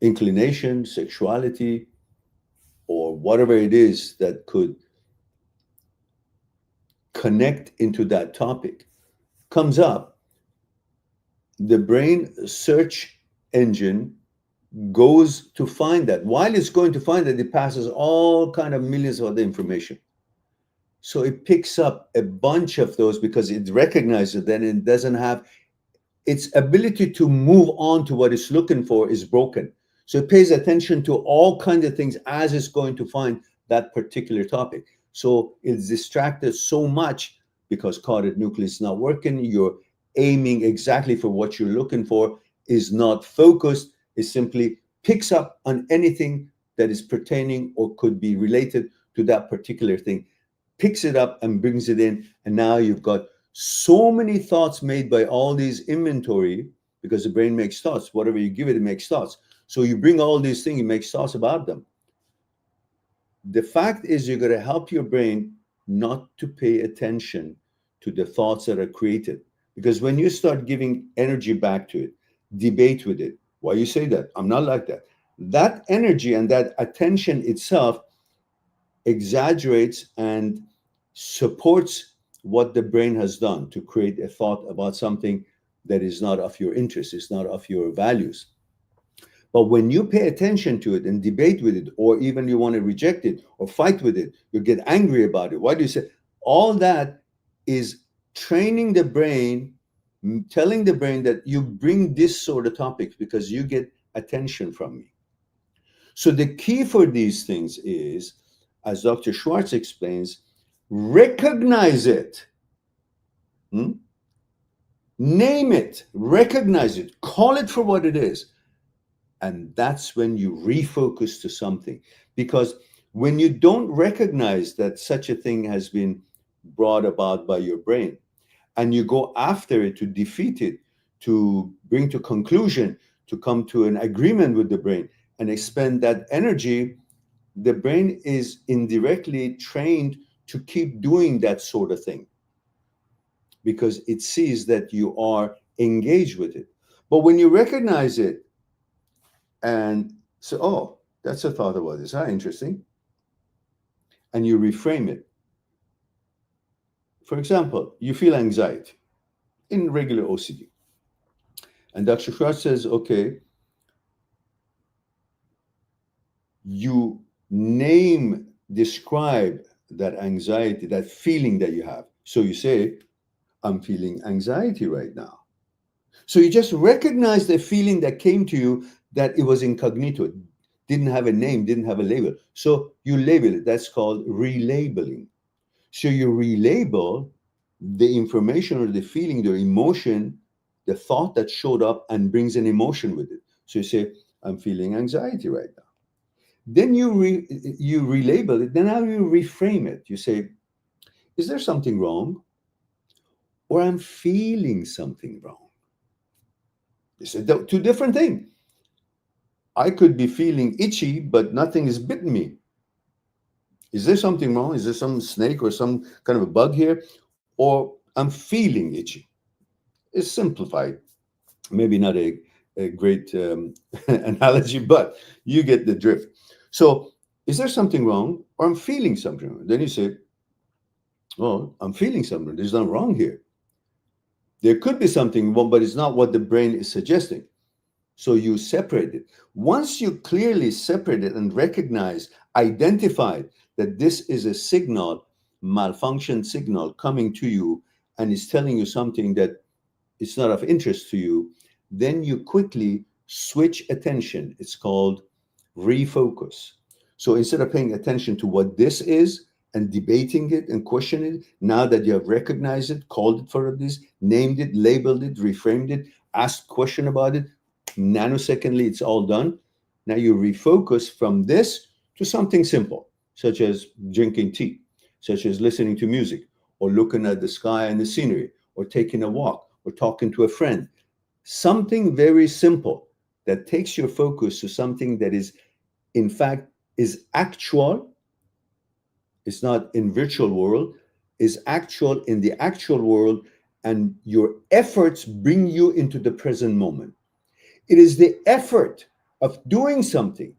inclination, sexuality, or whatever it is that could connect into that topic, comes up, the brain search engine goes to find that. While it's going to find that, it passes all kind of millions of other information. So it picks up a bunch of those because it recognizes that it doesn't have its ability to move on to what it's looking for is broken. So it pays attention to all kinds of things as it's going to find that particular topic. So it's distracted so much because caudate nucleus is not working. You're aiming exactly for what you're looking for, is not focused. It simply picks up on anything that is pertaining or could be related to that particular thing, picks it up and brings it in. And now you've got so many thoughts made by all these inventory, because the brain makes thoughts. Whatever you give it, it makes thoughts. So you bring all these things, it makes thoughts about them. The fact is, you're going to help your brain not to pay attention to the thoughts that are created. Because when you start giving energy back to it, debate with it, why you say that? I'm not like that. That energy and that attention itself exaggerates and supports what the brain has done to create a thought about something that is not of your interest, it's not of your values. But when you pay attention to it and debate with it, or even you want to reject it or fight with it, you get angry about it. Why do you say? All that is training the brain, telling the brain that you bring this sort of topics because you get attention from me. So the key for these things is, as Dr. Schwartz explains, recognize it. Name it, recognize it, call it for what it is. And that's when you refocus to something. Because when you don't recognize that such a thing has been brought about by your brain, and you go after it to defeat it, to bring to conclusion, to come to an agreement with the brain and expend that energy, the brain is indirectly trained to keep doing that sort of thing because it sees that you are engaged with it. But when you recognize it and say, oh, that's a thought about this, interesting, and you reframe it. For example, you feel anxiety in regular OCD. And Dr. Schwartz says, okay, you describe that anxiety, that feeling that you have. So you say, I'm feeling anxiety right now. So you just recognize the feeling that came to you, that it was incognito, didn't have a name, didn't have a label. So you label it. That's called relabeling. So you relabel the information or the feeling, the emotion, the thought that showed up and brings an emotion with it. So you say, I'm feeling anxiety right now. Then you relabel it. Then now you reframe it. You say, is there something wrong? Or I'm feeling something wrong. It's two different things. I could be feeling itchy, but nothing is bitten me. Is there something wrong? Is there some snake or some kind of a bug here? Or I'm feeling itchy. It's simplified. Maybe not a great analogy, but you get the drift. So is there something wrong? Or I'm feeling something wrong? Then you say, well, I'm feeling something. There's nothing wrong here. There could be something wrong, but it's not what the brain is suggesting. So you separate it. Once you clearly separate it and recognize, identify that this is a signal, malfunction signal coming to you, and it's telling you something that it's not of interest to you, then you quickly switch attention. It's called refocus. So instead of paying attention to what this is and debating it and questioning it, now that you have recognized it, called it for this, named it, labeled it, reframed it, asked question about it, nanosecondly it's all done. Now you refocus from this to something simple, such as drinking tea, such as listening to music, or looking at the sky and the scenery, or taking a walk, or talking to a friend. Something very simple that takes your focus to something that is, in fact, is actual. It's not in virtual world, is actual in the actual world, and your efforts bring you into the present moment. It is the effort of doing something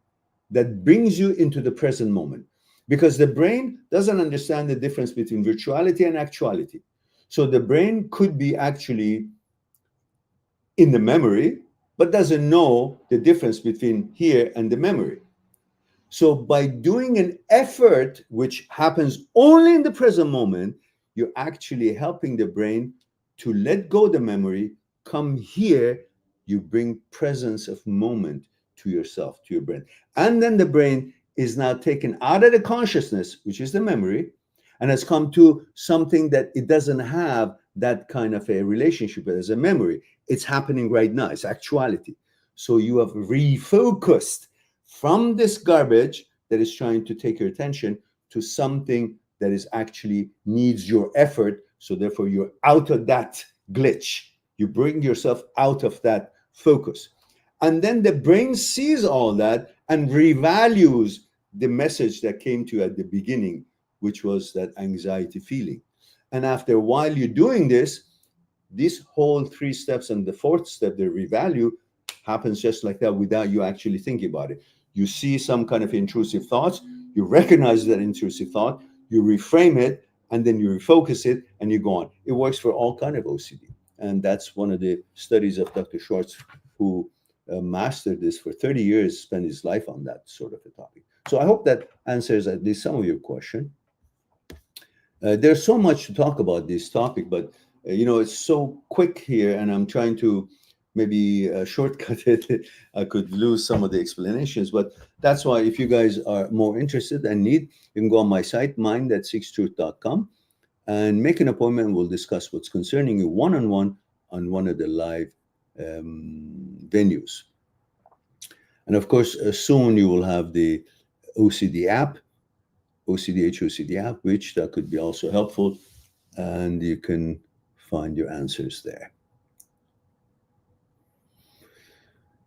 that brings you into the present moment, because the brain doesn't understand the difference between virtuality and actuality. So the brain could be actually in the memory, but doesn't know the difference between here and the memory. So by doing an effort, which happens only in the present moment, you're actually helping the brain to let go the memory, come here, you bring presence of moment to yourself, to your brain. And then the brain is now taken out of the consciousness, which is the memory, and has come to something that it doesn't have that kind of a relationship as a memory. It's happening right now. It's actuality. So you have refocused from this garbage that is trying to take your attention to something that is actually needs your effort. So therefore you're out of that glitch. You bring yourself out of that focus. And then the brain sees all that and revalues the message that came to you at the beginning, which was that anxiety feeling. And after a while you're doing this, these whole three steps and the fourth step, the revalue, happens just like that without you actually thinking about it. You see some kind of intrusive thoughts, you recognize that intrusive thought, you reframe it, and then you refocus it, and you go on. It works for all kind of OCD. And that's one of the studies of Dr. Schwartz, who mastered this for 30 years, spent his life on that sort of a topic. So I hope that answers at least some of your question. There's so much to talk about this topic, but it's so quick here, and I'm trying to maybe shortcut it. I could lose some of the explanations, but that's why if you guys are more interested and need, you can go on my site, mind@sixtruth.com, and make an appointment. We'll discuss what's concerning you one-on-one on one of the live venues. And of course, soon you will have the OCD app, OCD HOCD app, which that could be also helpful, and you can find your answers there.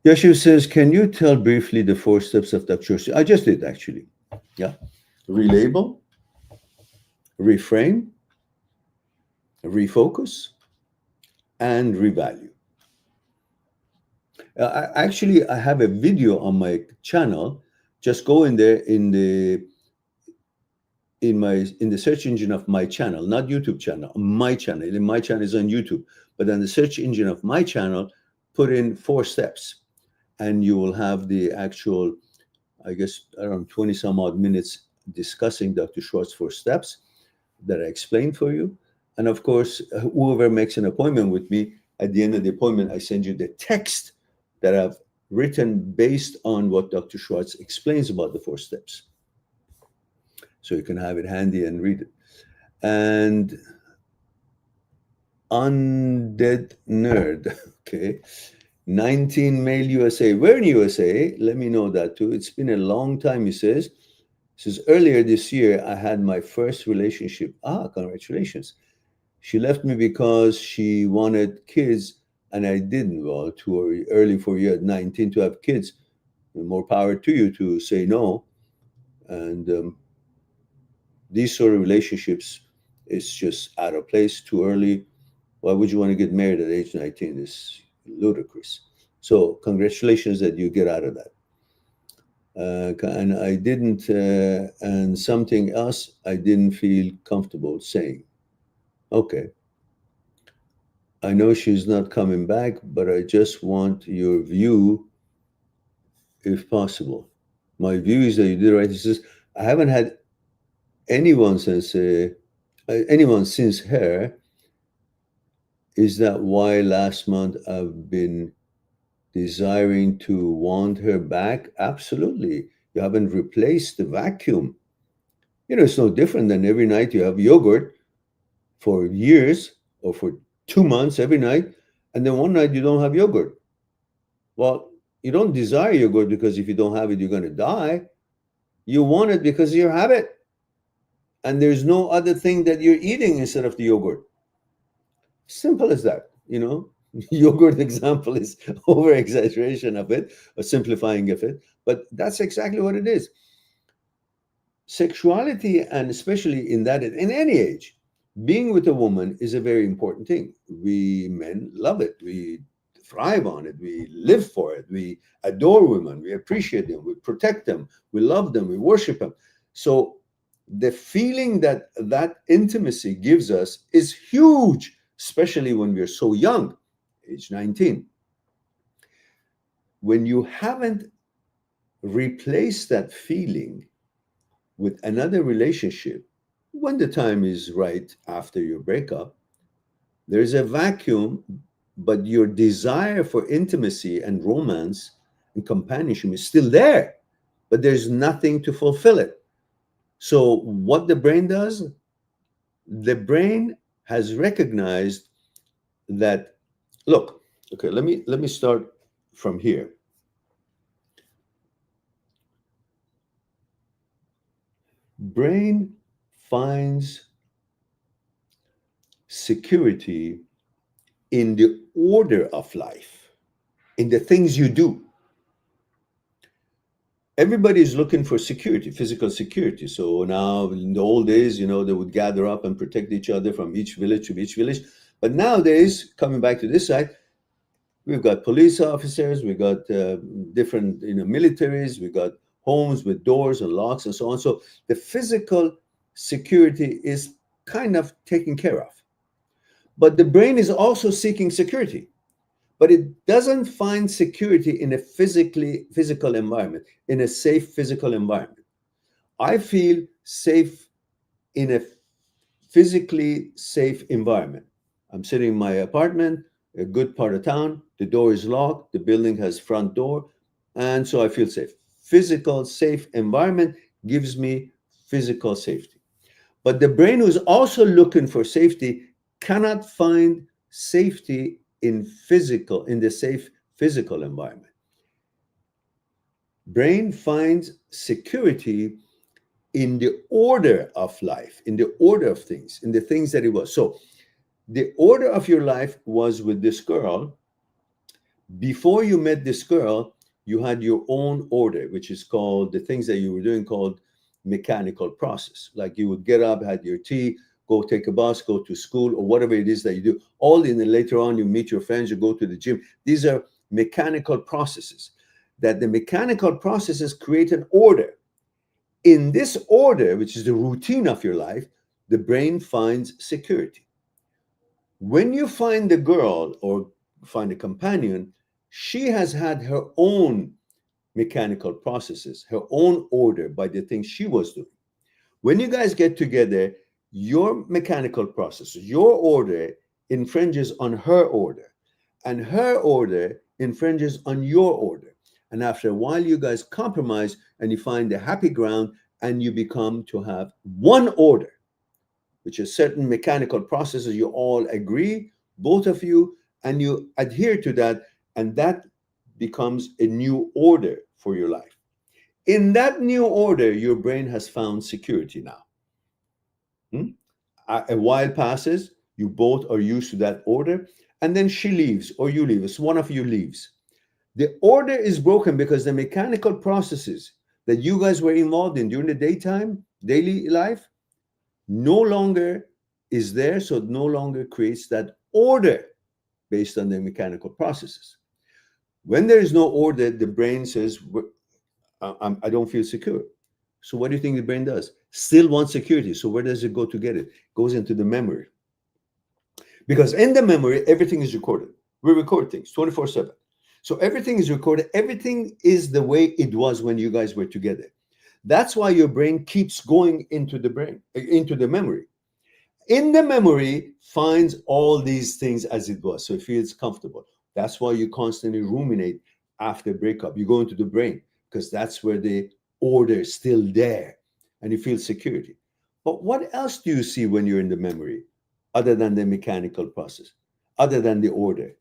Yashu says, can you tell briefly the 4 steps of Dr. I just did, actually. Yeah. Relabel, reframe, refocus, and revalue. I have a video on my channel. Just go in there in the search engine of my channel, not YouTube channel, my channel. My channel is on YouTube, but on the search engine of my channel, put in 4 steps, and you will have the actual, I guess, around 20 some odd minutes discussing Dr. Schwartz's 4 steps that I explained for you. And of course, whoever makes an appointment with me, at the end of the appointment, I send you the text that I've written based on what Dr. Schwartz explains about the 4 steps. So you can have it handy and read it. And Undead Nerd, okay. 19 male USA. Where in USA? Let me know that too. It's been a long time, he says. He says, earlier this year, I had my first relationship. Congratulations. She left me because she wanted kids, and I didn't. Well, too early for you at 19 to have kids. More power to you to say no. And these sort of relationships is just out of place, too early. Why would you want to get married at age 19? It's ludicrous. So congratulations that you get out of that. And I didn't, and something else I didn't feel comfortable saying. Okay. I know she's not coming back, but I just want your view, if possible. My view is that you did right. He says, I haven't had anyone since her, Is that why last month I've been desiring to want her back? Absolutely. You haven't replaced the vacuum. It's no different than every night you have yogurt for years or for 2 months every night, and then one night you don't have yogurt. Well, you don't desire yogurt because if you don't have it, you're going to die. You want it because of your habit. And there's no other thing that you're eating instead of the yogurt. Simple as that, Yogurt example is over exaggeration of it, or simplifying of it, but that's exactly what it is. Sexuality, and especially in any age, being with a woman is a very important thing. We men love it. We thrive on it. We live for it. We adore women. We appreciate them. We protect them. We love them. We worship them. So the feeling that intimacy gives us is huge, especially when we're so young, age 19. When you haven't replaced that feeling with another relationship, when the time is right after your breakup, there's a vacuum, but your desire for intimacy and romance and companionship is still there, but there's nothing to fulfill it. So what the brain does, the brain has recognized that, look, okay, let me start from here. Brain finds security in the order of life, in the things you do. Everybody is looking for security, physical security. So now, in the old days, they would gather up and protect each other from each village to each village. But nowadays, coming back to this side, we've got police officers, we've got different, militaries, we've got homes with doors and locks and so on. So the physical security is kind of taken care of. But the brain is also seeking security. But it doesn't find security in a physical environment, in a safe physical environment. I feel safe in a physically safe environment. I'm sitting in my apartment, a good part of town, the door is locked, the building has front door, and so I feel safe. Physical safe environment gives me physical safety. But the brain, who's also looking for safety, cannot find safety in the safe physical environment. Brain finds security in the order of life, in the order of things, in the things that it was. So the order of your life was with this girl. Before you met this girl, you had your own order, which is called, the things that you were doing called mechanical process. Like you would get up, had your tea, go take a bus, go to school, or whatever it is that you do. All in the later on, you meet your friends, you go to the gym. These are mechanical processes. That the mechanical processes create an order. In this order, which is the routine of your life, the brain finds security. When you find the girl or find a companion, she has had her own mechanical processes, her own order by the things she was doing. When you guys get together, your mechanical processes, your order infringes on her order, and her order infringes on your order. And after a while, you guys compromise and you find a happy ground, and you become to have one order, which is certain mechanical processes you all agree, both of you, and you adhere to that, and that becomes a new order for your life. In that new order, your brain has found security now. A while passes, you both are used to that order, and then she leaves or you leave. It's one of you leaves. The order is broken because the mechanical processes that you guys were involved in during the daily life, no longer is there, so it no longer creates that order based on the mechanical processes. When there is no order, the brain says, I don't feel secure. So what do you think the brain does? Still wants security. So where does it go to get it? It goes into the memory. Because in the memory, everything is recorded. We record things 24/7. So everything is recorded. Everything is the way it was when you guys were together. That's why your brain keeps going into the memory. In the memory, finds all these things as it was, so it feels comfortable. That's why you constantly ruminate after breakup. You go into the brain because that's where the order is still there, and you feel security. But what else do you see when you're in the memory, other than the mechanical process, other than the order?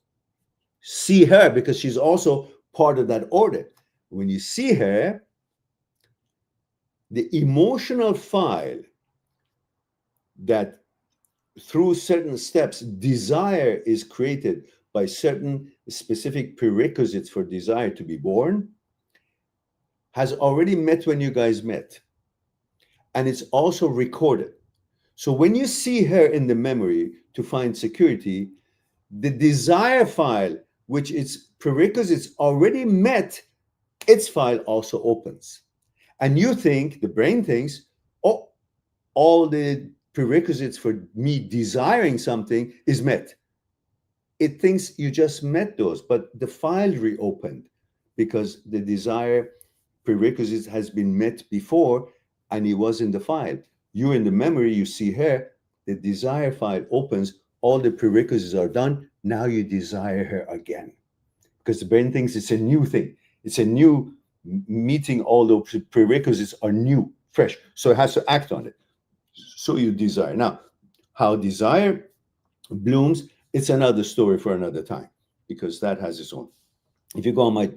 See her, because she's also part of that order. When you see her, the emotional file that through certain steps, desire is created by certain specific prerequisites for desire to be born, has already met when you guys met. And it's also recorded. So when you see her in the memory to find security, the desire file, which its prerequisites already met, its file also opens. And you think, the brain thinks, oh, all the prerequisites for me desiring something is met. It thinks you just met those, but the file reopened because the desire prerequisite has been met before and it was in the file. You in the memory, you see her, the desire file opens, all the prerequisites are done. Now you desire her again because the brain thinks it's a new thing. It's a new meeting, all the prerequisites are new, fresh. So it has to act on it. So you desire. Now, how desire blooms, it's another story for another time because that has its own. If you go on my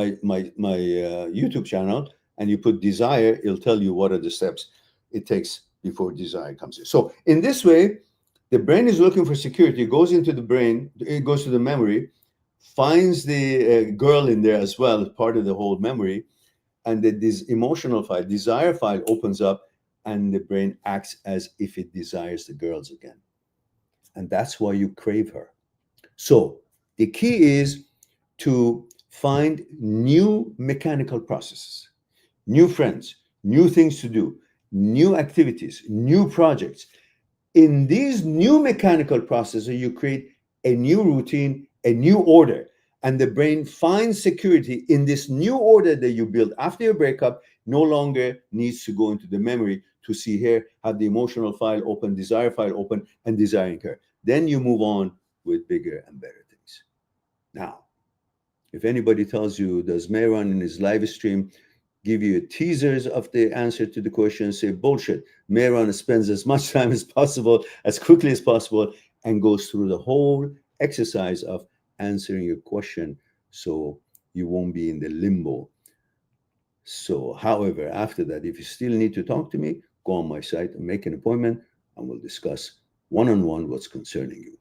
YouTube channel and you put desire, it'll tell you what are the steps it takes before desire comes in. So in this way, the brain is looking for security. It goes into the brain, it goes to the memory, finds the girl in there as well as part of the whole memory, and this emotional file, desire file opens up, and the brain acts as if it desires the girls again. And that's why you crave her. So the key is to find new mechanical processes, new friends, new things to do, new activities, new projects. In these new mechanical processes, you create a new routine, a new order, and the brain finds security in this new order that you build after your breakup. No longer needs to go into the memory to see here, have the emotional file open, desire file open, and desiring her. Then you move on with bigger and better things. Now, if anybody tells you, does Mehran in his live stream give you teasers of the answer to the question, say bullshit. Mehran spends as much time as possible, as quickly as possible, and goes through the whole exercise of answering your question so you won't be in the limbo. So, however, after that, if you still need to talk to me, go on my site and make an appointment, and we'll discuss one-on-one what's concerning you.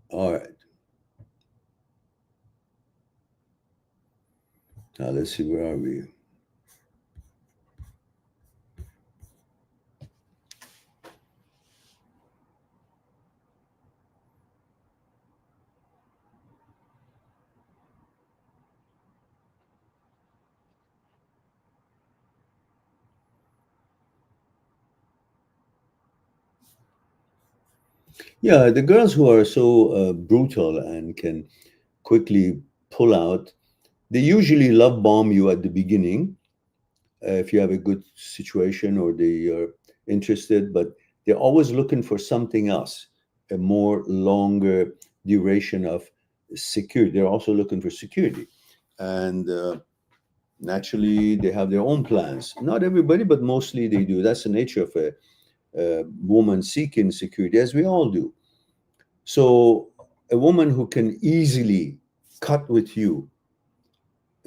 All right. Now let's see, where are we? Yeah, the girls who are so brutal and can quickly pull out, they usually love bomb you at the beginning if you have a good situation or they are interested, but they're always looking for something else, a more longer duration of security. They're also looking for security. And naturally, they have their own plans. Not everybody, but mostly they do. That's the nature of a woman seeking security, as we all do. So, a woman who can easily cut with you,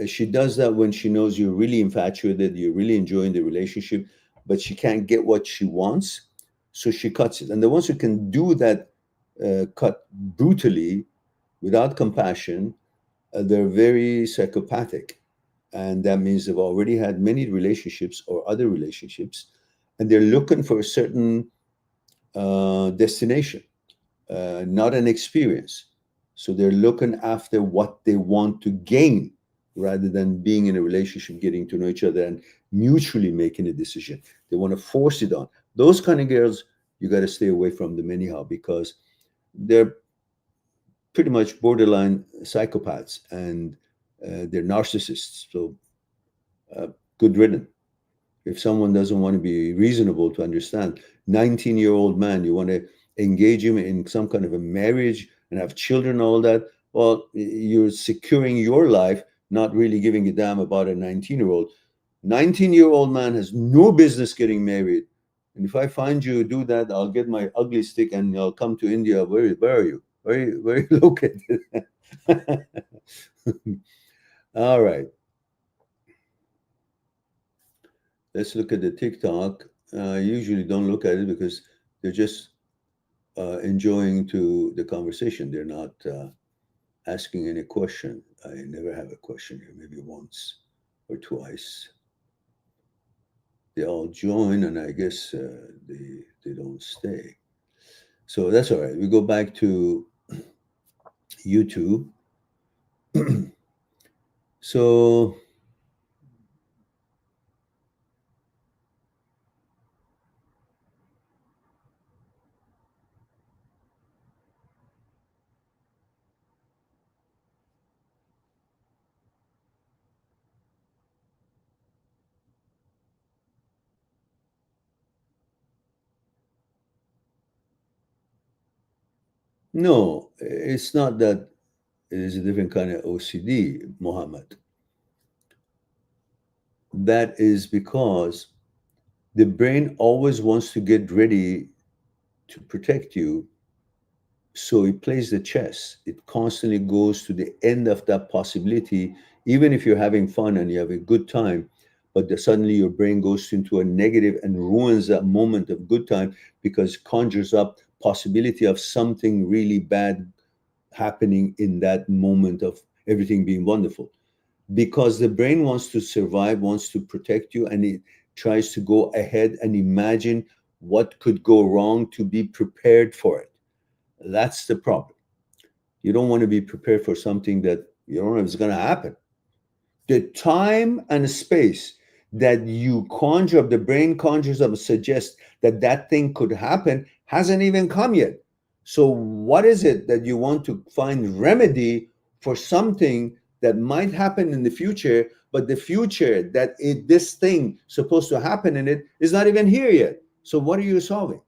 she does that when she knows you're really infatuated, you're really enjoying the relationship, but she can't get what she wants, so she cuts it. And the ones who can do that cut brutally, without compassion, they're very psychopathic, and that means they've already had many relationships or other relationships, and they're looking for a certain destination, not an experience. So they're looking after what they want to gain rather than being in a relationship, getting to know each other and mutually making a decision. They want to force it on. Those kind of girls, you got to stay away from them anyhow, because they're pretty much borderline psychopaths, and they're narcissists. So good riddance. If someone doesn't want to be reasonable to understand, 19-year-old man, you want to engage him in some kind of a marriage and have children, all that, well, you're securing your life, not really giving a damn about a 19-year-old. 19-year-old man has no business getting married. And if I find you do that, I'll get my ugly stick and I'll come to India. Where are you? Where are you located? All right. Let's look at the TikTok. I usually don't look at it because they're just enjoying to the conversation. They're not asking any question. I never have a question here, maybe once or twice. They all join, and I guess they don't stay. So that's all right. We go back to YouTube. So no, it's not that it is a different kind of OCD, Muhammad. That is because the brain always wants to get ready to protect you. So it plays the chess. It constantly goes to the end of that possibility, even if you're having fun and you have a good time, but suddenly your brain goes into a negative and ruins that moment of good time because it conjures up possibility of something really bad happening in that moment of everything being wonderful. Because the brain wants to survive, wants to protect you, and it tries to go ahead and imagine what could go wrong to be prepared for it. That's the problem. You don't want to be prepared for something that you don't know if it's going to happen. The time and space that you conjure up, the brain conjures up, suggests that that thing could happen, hasn't even come yet. So, what is it that you want to find remedy for something that might happen in the future, but the future that this thing supposed to happen in it is not even here yet? So, what are you solving?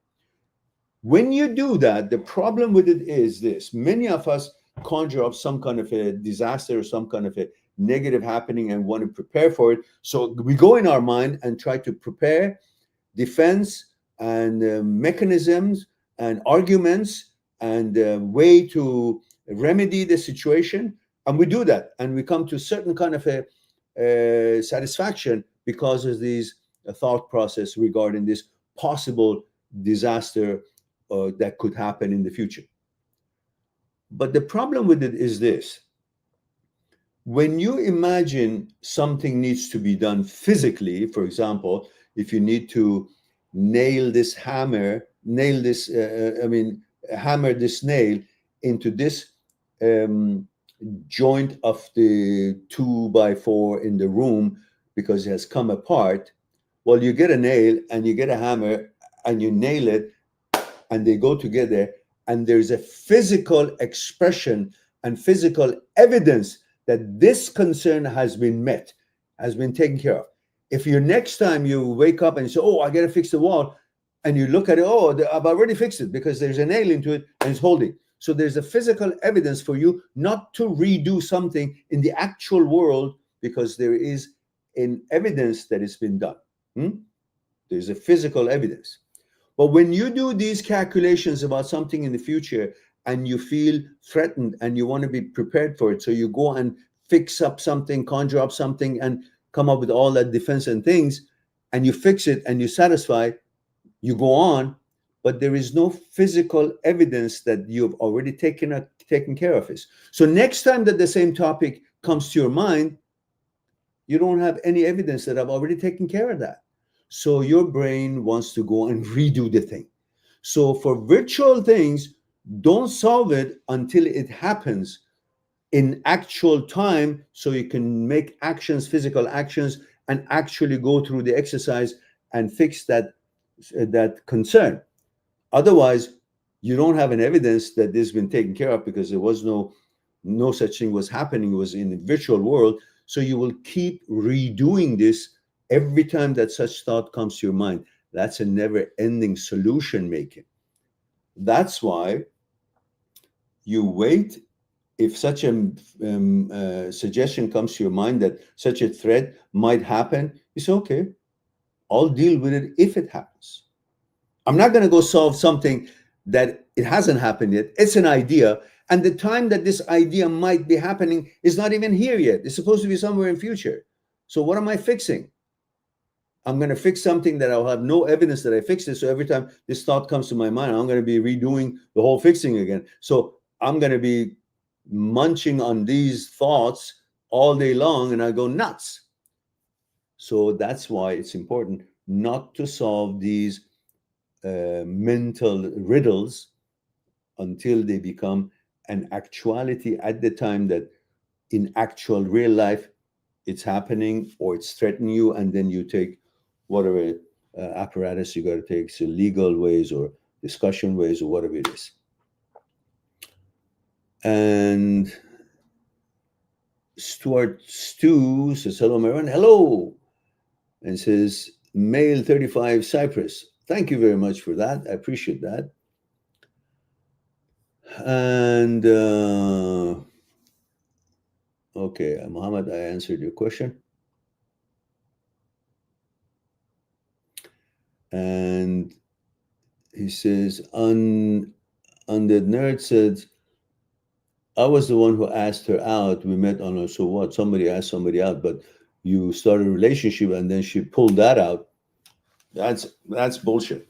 When you do that, the problem with it is this: many of us conjure up some kind of a disaster or some kind of a negative happening and want to prepare for it. So we go in our mind and try to prepare defense and mechanisms and arguments and way to remedy the situation. And we do that. And we come to a certain kind of a satisfaction because of these thought process regarding this possible disaster that could happen in the future. But the problem with it is this: when you imagine something needs to be done physically, for example, if you need to nail this hammer, hammer this nail into this joint of the 2x4 in the room because it has come apart. Well, you get a nail and you get a hammer and you nail it, and they go together, and there's a physical expression and physical evidence that this concern has been met, has been taken care of. If you next time you wake up and say, oh, I got to fix the wall, and you look at it, oh, I've already fixed it because there's a nail into it and it's holding. So there's a physical evidence for you not to redo something in the actual world because there is an evidence that it's been done. There's a physical evidence. But when you do these calculations about something in the future and you feel threatened and you want to be prepared for it, so you go and fix up something, conjure up something, and come up with all that defense and things, and you fix it and you satisfy, you go on, but there is no physical evidence that you've already taken care of it. So next time that the same topic comes to your mind, you don't have any evidence that I've already taken care of that. So your brain wants to go and redo the thing. So for virtual things, don't solve it until it happens in actual time so you can make actions, physical actions, and actually go through the exercise and fix that concern. Otherwise, you don't have an evidence that this has been taken care of because there was no such thing was happening. It was in the virtual world. So you will keep redoing this every time that such thought comes to your mind. That's a never ending solution making. That's why you wait. If such a suggestion comes to your mind that such a threat might happen, it's okay. I'll deal with it if it happens. I'm not going to go solve something that it hasn't happened yet. It's an idea. And the time that this idea might be happening is not even here yet. It's supposed to be somewhere in future. So what am I fixing? I'm going to fix something that I'll have no evidence that I fixed it. So every time this thought comes to my mind, I'm going to be redoing the whole fixing again. So I'm going to be munching on these thoughts all day long and I go nuts. So that's why it's important not to solve these mental riddles until they become an actuality at the time that in actual real life it's happening or it's threatening you, and then you take whatever apparatus you got to take, so legal ways or discussion ways or whatever it is. And Stuart Stu says, hello, Marin. Hello. And says, male 35 Cyprus. Thank you very much for that. I appreciate that. And okay, Muhammad, I answered your question. And he says, on the nerd said, I was the one who asked her out. We met on a so what? Somebody asked somebody out, but you started a relationship and then she pulled that out. That's bullshit.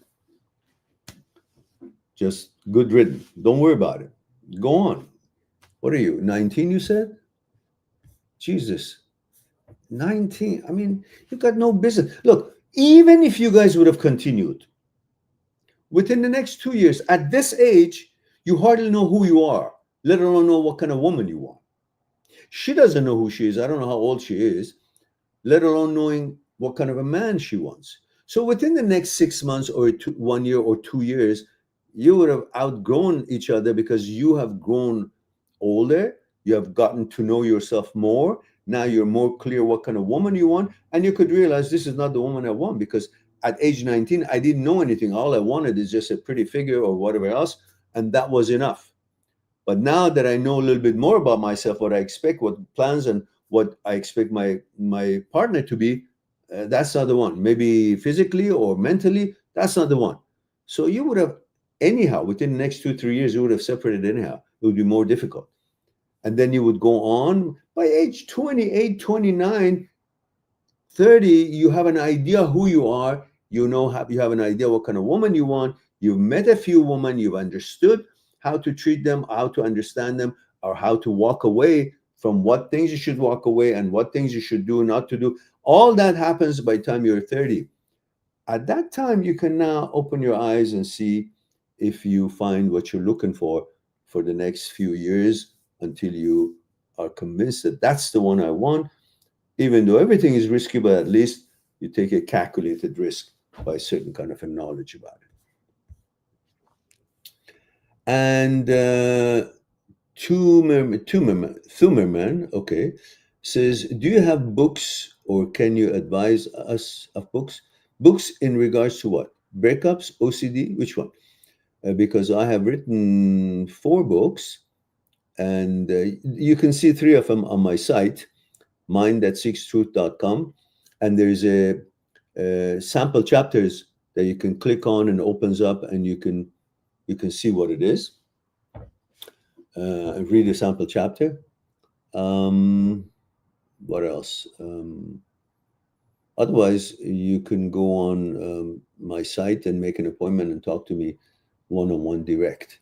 Just good riddance. Don't worry about it. Go on. What are you, 19, you said? Jesus. 19. I mean, you got no business. Look, even if you guys would have continued, within the next 2 years, at this age, you hardly know who you are, let alone know what kind of woman you want. She doesn't know who she is. I don't know how old she is, let alone knowing what kind of a man she wants. So within the next 6 months or 1 year or 2 years, you would have outgrown each other because you have grown older. You have gotten to know yourself more. Now you're more clear what kind of woman you want. And you could realize this is not the woman I want, because at age 19, I didn't know anything. All I wanted is just a pretty figure or whatever else. And that was enough. But now that I know a little bit more about myself, what I expect, what plans, and what I expect my partner to be, that's not the one. Maybe physically or mentally, that's not the one. So you would have anyhow, within the next 2 3 years, you would have separated anyhow. It would be more difficult. And then you would go on by age 28, 29, 30, you have an idea who you are. You have an idea what kind of woman you want. You've met a few women. You've understood how to treat them, how to understand them, or how to walk away from what things you should walk away and what things you should do, not to do. All that happens by the time you're 30. At that time, you can now open your eyes and see if you find what you're looking for the next few years, until you are convinced that that's the one I want. Even though everything is risky, but at least you take a calculated risk by a certain kind of a knowledge about it. And Thumerman, okay, says, do you have books or can you advise us of books? Books in regards to what? Breakups, OCD, which one? Because I have written 4 books, and you can see 3 of them on my site, mind@seekstruth.com, and there's a sample chapters that you can click on and opens up, and you can see what it is, and read a sample chapter. What else? Otherwise, you can go on my site and make an appointment and talk to me one-on-one direct.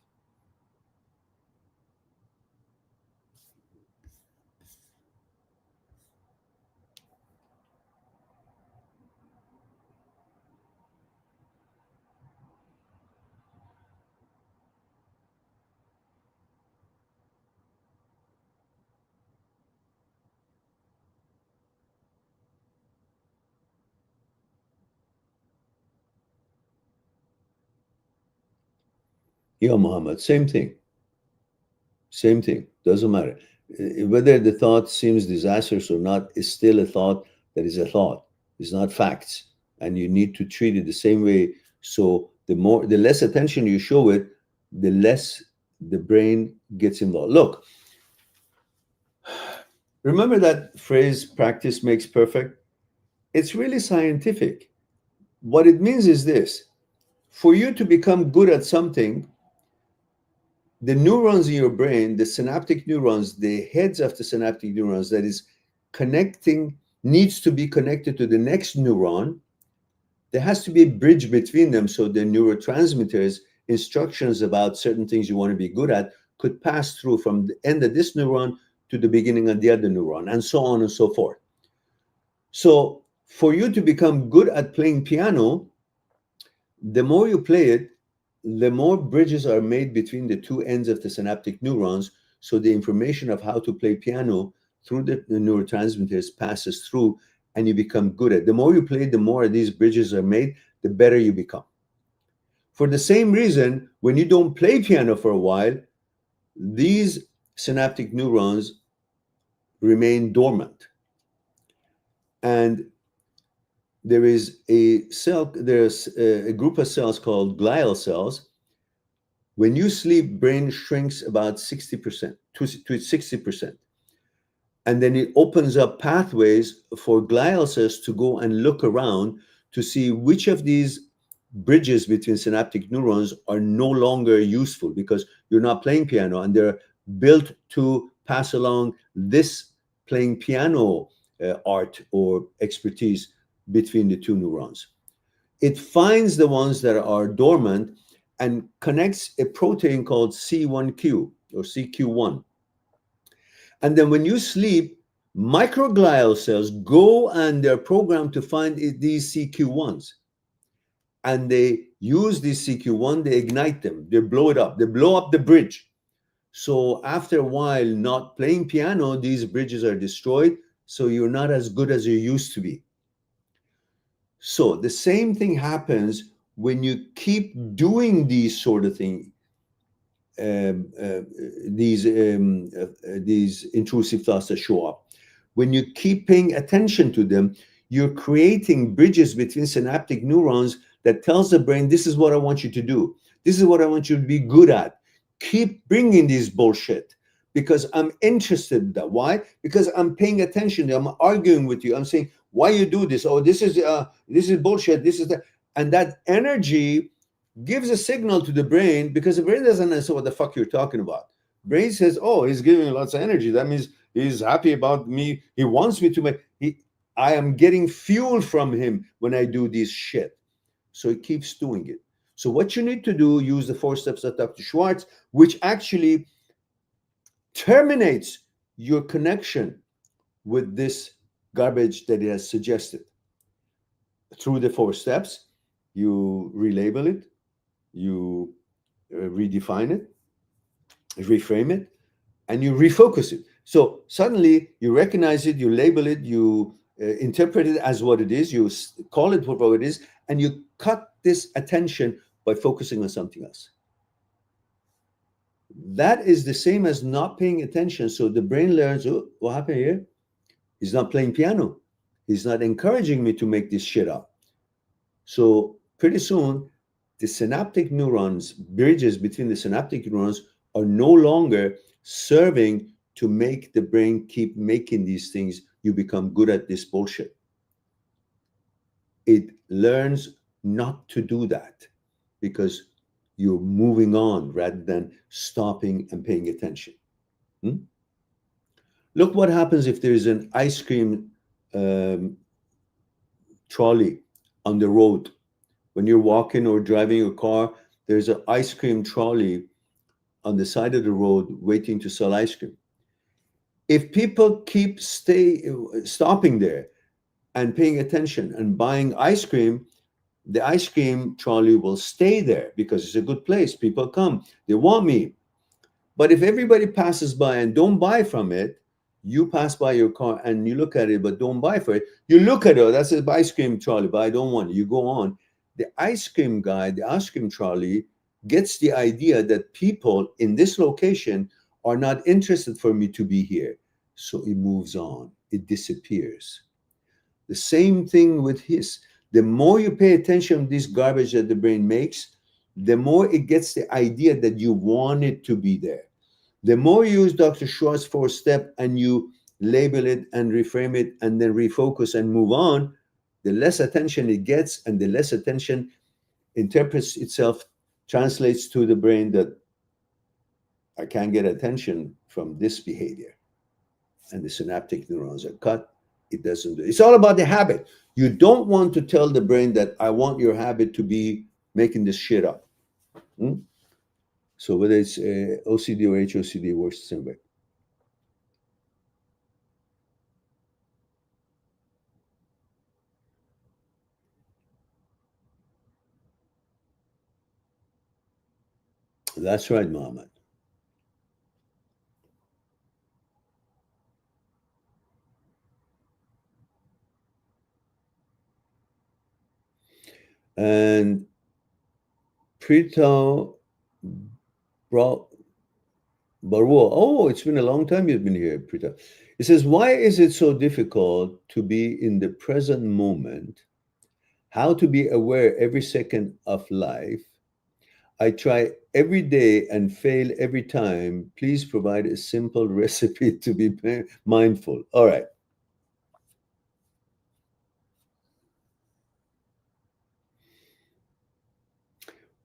Yeah, Muhammad, same thing. Same thing. Doesn't matter. Whether the thought seems disastrous or not is still a thought that is a thought. It's not facts, and you need to treat it the same way. So the less attention you show it, the less the brain gets involved. Look, remember that phrase, practice makes perfect? It's really scientific. What it means is this: for you to become good at something, the neurons in your brain, the synaptic neurons, the heads of the synaptic neurons that is connecting, needs to be connected to the next neuron. There has to be a bridge between them so the neurotransmitters, instructions about certain things you want to be good at, could pass through from the end of this neuron to the beginning of the other neuron, and so on and so forth. So for you to become good at playing piano, the more you play it, the more bridges are made between the two ends of the synaptic neurons. So the information of how to play piano through the neurotransmitters passes through, and you become good at it. The more you play, the more these bridges are made, the better you become. For the same reason, when you don't play piano for a while, these synaptic neurons remain dormant. And there's a group of cells called glial cells. When you sleep, brain shrinks about 60% to 60%. And then it opens up pathways for glial cells to go and look around to see which of these bridges between synaptic neurons are no longer useful because you're not playing piano, and they're built to pass along this playing piano art or expertise between the two neurons. It finds the ones that are dormant and connects a protein called C1q or CQ1. And then when you sleep, microglial cells go and they're programmed to find these CQ1s. And they use this CQ1, they ignite them, they blow it up, they blow up the bridge. So after a while, not playing piano, these bridges are destroyed. So you're not as good as you used to be. So the same thing happens when you keep doing these sort of things, these intrusive thoughts that show up. When you keep paying attention to them, you're creating bridges between synaptic neurons that tells the brain, this is what I want you to do. This is what I want you to be good at. Keep bringing this bullshit because I'm interested in that. Why? Because I'm paying attention. I'm arguing with you. I'm saying, why you do this? Oh, this is bullshit. This is that. And that energy gives a signal to the brain because the brain doesn't understand what the fuck you're talking about. Brain says, oh, he's giving lots of energy. That means he's happy about me. He wants me to make, I am getting fuel from him when I do this shit. So he keeps doing it. So what you need to do, use the 4 steps of Dr. Schwartz, which actually terminates your connection with this garbage that it has suggested. Through the 4 steps, you relabel it, you redefine it, reframe it, and you refocus it. So suddenly you recognize it, you label it, you interpret it as what it is, you call it for what it is, and you cut this attention by focusing on something else. That is the same as not paying attention. So the brain learns, oh, what happened here? He's not playing piano. He's not encouraging me to make this shit up. So pretty soon, the synaptic neurons, bridges between the synaptic neurons are no longer serving to make the brain keep making these things. You become good at this bullshit. It learns not to do that because you're moving on rather than stopping and paying attention. Look what happens if there is an ice cream trolley on the road. When you're walking or driving your car, there's an ice cream trolley on the side of the road waiting to sell ice cream. If people keep stopping there and paying attention and buying ice cream, the ice cream trolley will stay there because it's a good place. People come, they want me. But if everybody passes by and don't buy from it, you pass by your car and you look at it, but don't buy for it. You look at it, oh, that's an ice cream trolley, but I don't want it. You go on. The ice cream guy, the ice cream trolley, gets the idea that people in this location are not interested for me to be here. So it moves on, it disappears. The same thing with his. The more you pay attention to this garbage that the brain makes, the more it gets the idea that you want it to be there. The more you use Dr. Schwartz's 4-step and you label it and reframe it and then refocus and move on, the less attention it gets, and the less attention interprets itself, translates to the brain that I can't get attention from this behavior. And the synaptic neurons are cut. It doesn't do. It's all about the habit. You don't want to tell the brain that I want your habit to be making this shit up. So whether it's OCD or HOCD, works the same way. That's right, Mohammed. And Prito brought Barua. Oh, it's been a long time you've been here, Prita. It says, why is it so difficult to be in the present moment? How to be aware every second of life? I try every day and fail every time. Please provide a simple recipe to be mindful. All right.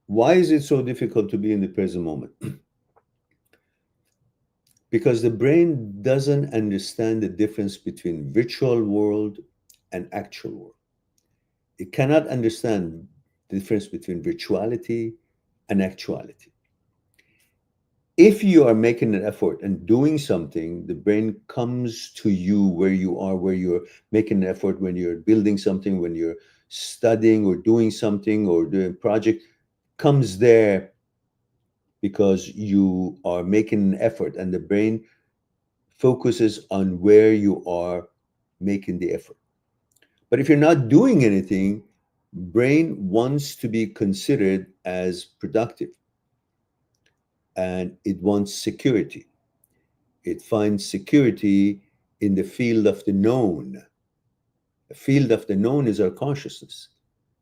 Why is it so difficult to be in the present moment? Because the brain doesn't understand the difference between virtual world and actual world. It cannot understand the difference between virtuality and actuality. If you are making an effort and doing something, the brain comes to you where you are, where you're making an effort, when you're building something, when you're studying or doing something or doing a project, comes there because you are making an effort, and the brain focuses on where you are making the effort. But if you're not doing anything, brain wants to be considered as productive, and it wants security. It finds security in the field of the known. The field of the known is our consciousness,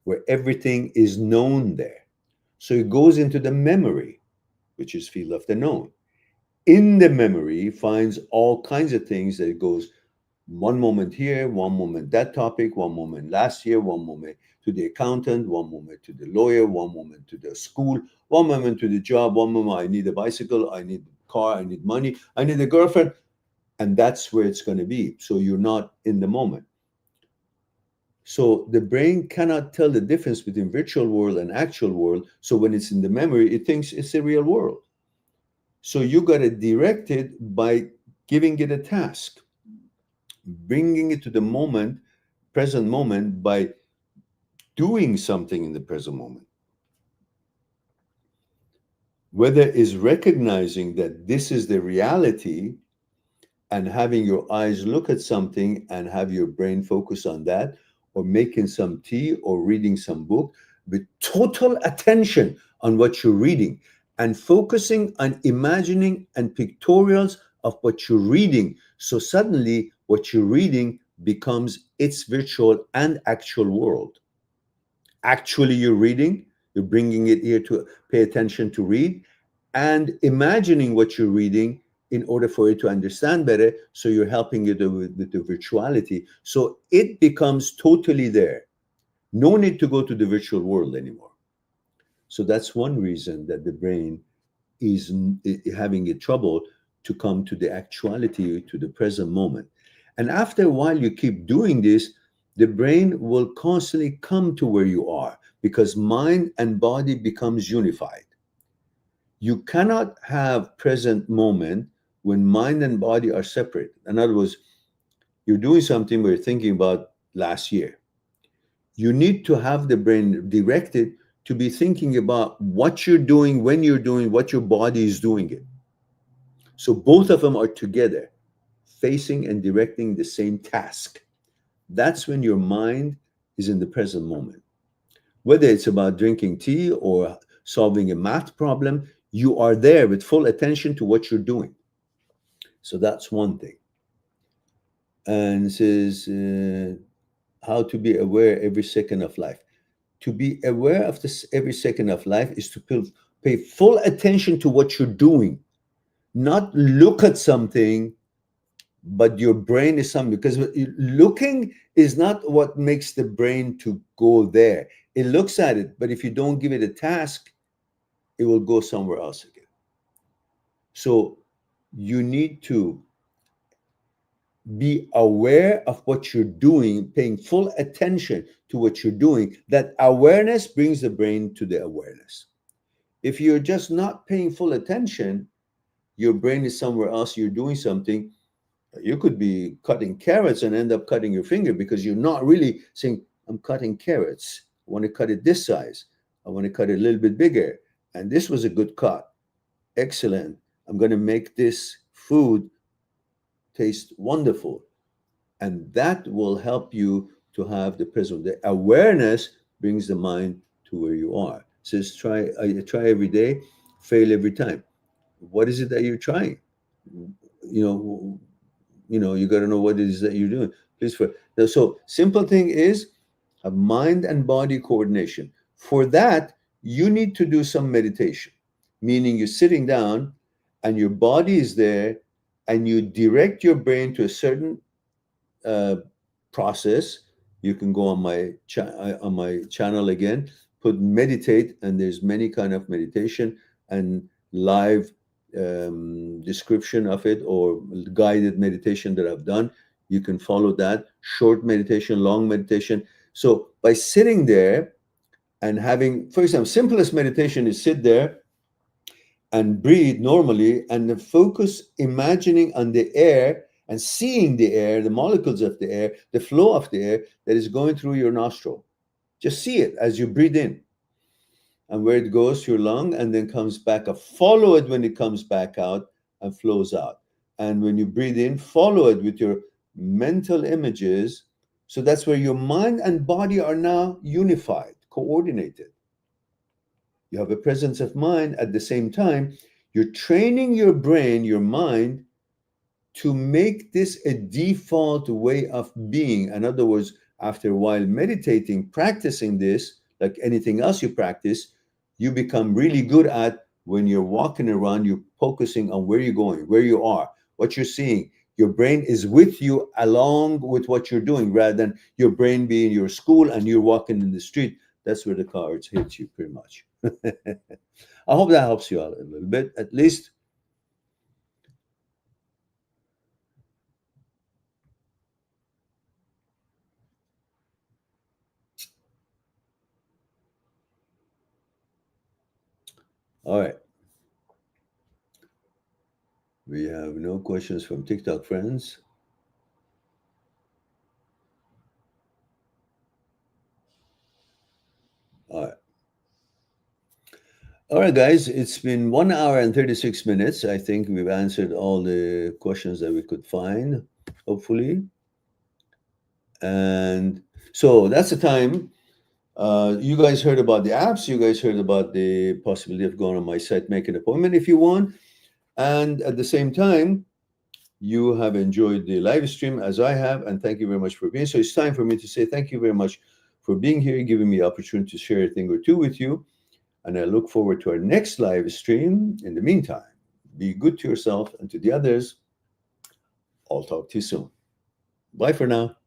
where everything is known there. So it goes into the memory, which is field of the known. In the memory, finds all kinds of things that it goes one moment here, one moment that topic, one moment last year, one moment to the accountant, one moment to the lawyer, one moment to the school, one moment to the job, one moment I need a bicycle, I need a car, I need money, I need a girlfriend. And that's where it's going to be. So you're not in the moment. So the brain cannot tell the difference between virtual world and actual world. So when it's in the memory, it thinks it's a real world. So you got to direct it by giving it a task, bringing it to the moment, present moment, by doing something in the present moment. Whether it's recognizing that this is the reality and having your eyes look at something and have your brain focus on that, or making some tea or reading some book with total attention on what you're reading and focusing on imagining and pictorials of what you're reading. So suddenly what you're reading becomes its virtual and actual world. Actually, you're reading, you're bringing it here to pay attention to read, and imagining what you're reading in order for it to understand better. So you're helping it with the virtuality. So it becomes totally there. No need to go to the virtual world anymore. So that's one reason that the brain is having a trouble to come to the actuality, to the present moment. And after a while, you keep doing this, the brain will constantly come to where you are, because mind and body becomes unified. You cannot have present moment when mind and body are separate. In other words, you're doing something where you're thinking about last year. You need to have the brain directed to be thinking about what you're doing, when you're doing, what your body is doing it. So both of them are together, facing and directing the same task. That's when your mind is in the present moment. Whether it's about drinking tea or solving a math problem, you are there with full attention to what you're doing. So that's one thing. And it says how to be aware every second of life. To be aware of this every second of life is to pay full attention to what you're doing, not look at something, but your brain is something. Because looking is not what makes the brain to go there. It looks at it, but if you don't give it a task, it will go somewhere else again. So you need to be aware of what you're doing, paying full attention to what you're doing. That awareness brings the brain to the awareness. If you're just not paying full attention, your brain is somewhere else, you're doing something. You could be cutting carrots and end up cutting your finger because you're not really saying, I'm cutting carrots. I want to cut it this size. I want to cut it a little bit bigger. And this was a good cut. Excellent. I'm going to make this food taste wonderful. And that will help you to have the present. The awareness brings the mind to where you are. It says try every day, fail every time. What is it that you're trying? You got to know what it is that you're doing. Please, so simple thing is a mind and body coordination. For that, you need to do some meditation, meaning you're sitting down and your body is there, and you direct your brain to a certain process. You can go on my channel again, put meditate, and there's many kind of meditation and live description of it, or guided meditation that I've done. You can follow that. Short meditation, long meditation. So by sitting there and having, for example, simplest meditation is sit there and breathe normally, and the focus imagining on the air and seeing the air, the molecules of the air, the flow of the air that is going through your nostril. Just see it as you breathe in, and where it goes to your lung and then comes back up. Follow it when it comes back out and flows out. And when you breathe in, follow it with your mental images. So that's where your mind and body are now unified, coordinated. You have a presence of mind. At the same time, you're training your brain, your mind, to make this a default way of being. In other words, after a while meditating, practicing this, like anything else you practice, you become really good at, when you're walking around, you're focusing on where you're going, where you are, what you're seeing. Your brain is with you along with what you're doing, rather than your brain being your school and you're walking in the street. That's where the cards hit you, pretty much. I hope that helps you out a little bit, at least. All right. We have no questions from TikTok friends. All right. All right, guys, it's been 1 hour and 36 minutes. I think we've answered all the questions that we could find, hopefully. And so that's the time. You guys heard about the apps. You guys heard about the possibility of going on my site, make an appointment if you want. And at the same time, you have enjoyed the live stream as I have. And thank you very much for being. So it's time for me to say thank you very much for being here, giving me the opportunity to share a thing or two with you. And I look forward to our next live stream. In the meantime, be good to yourself and to the others. I'll talk to you soon. Bye for now.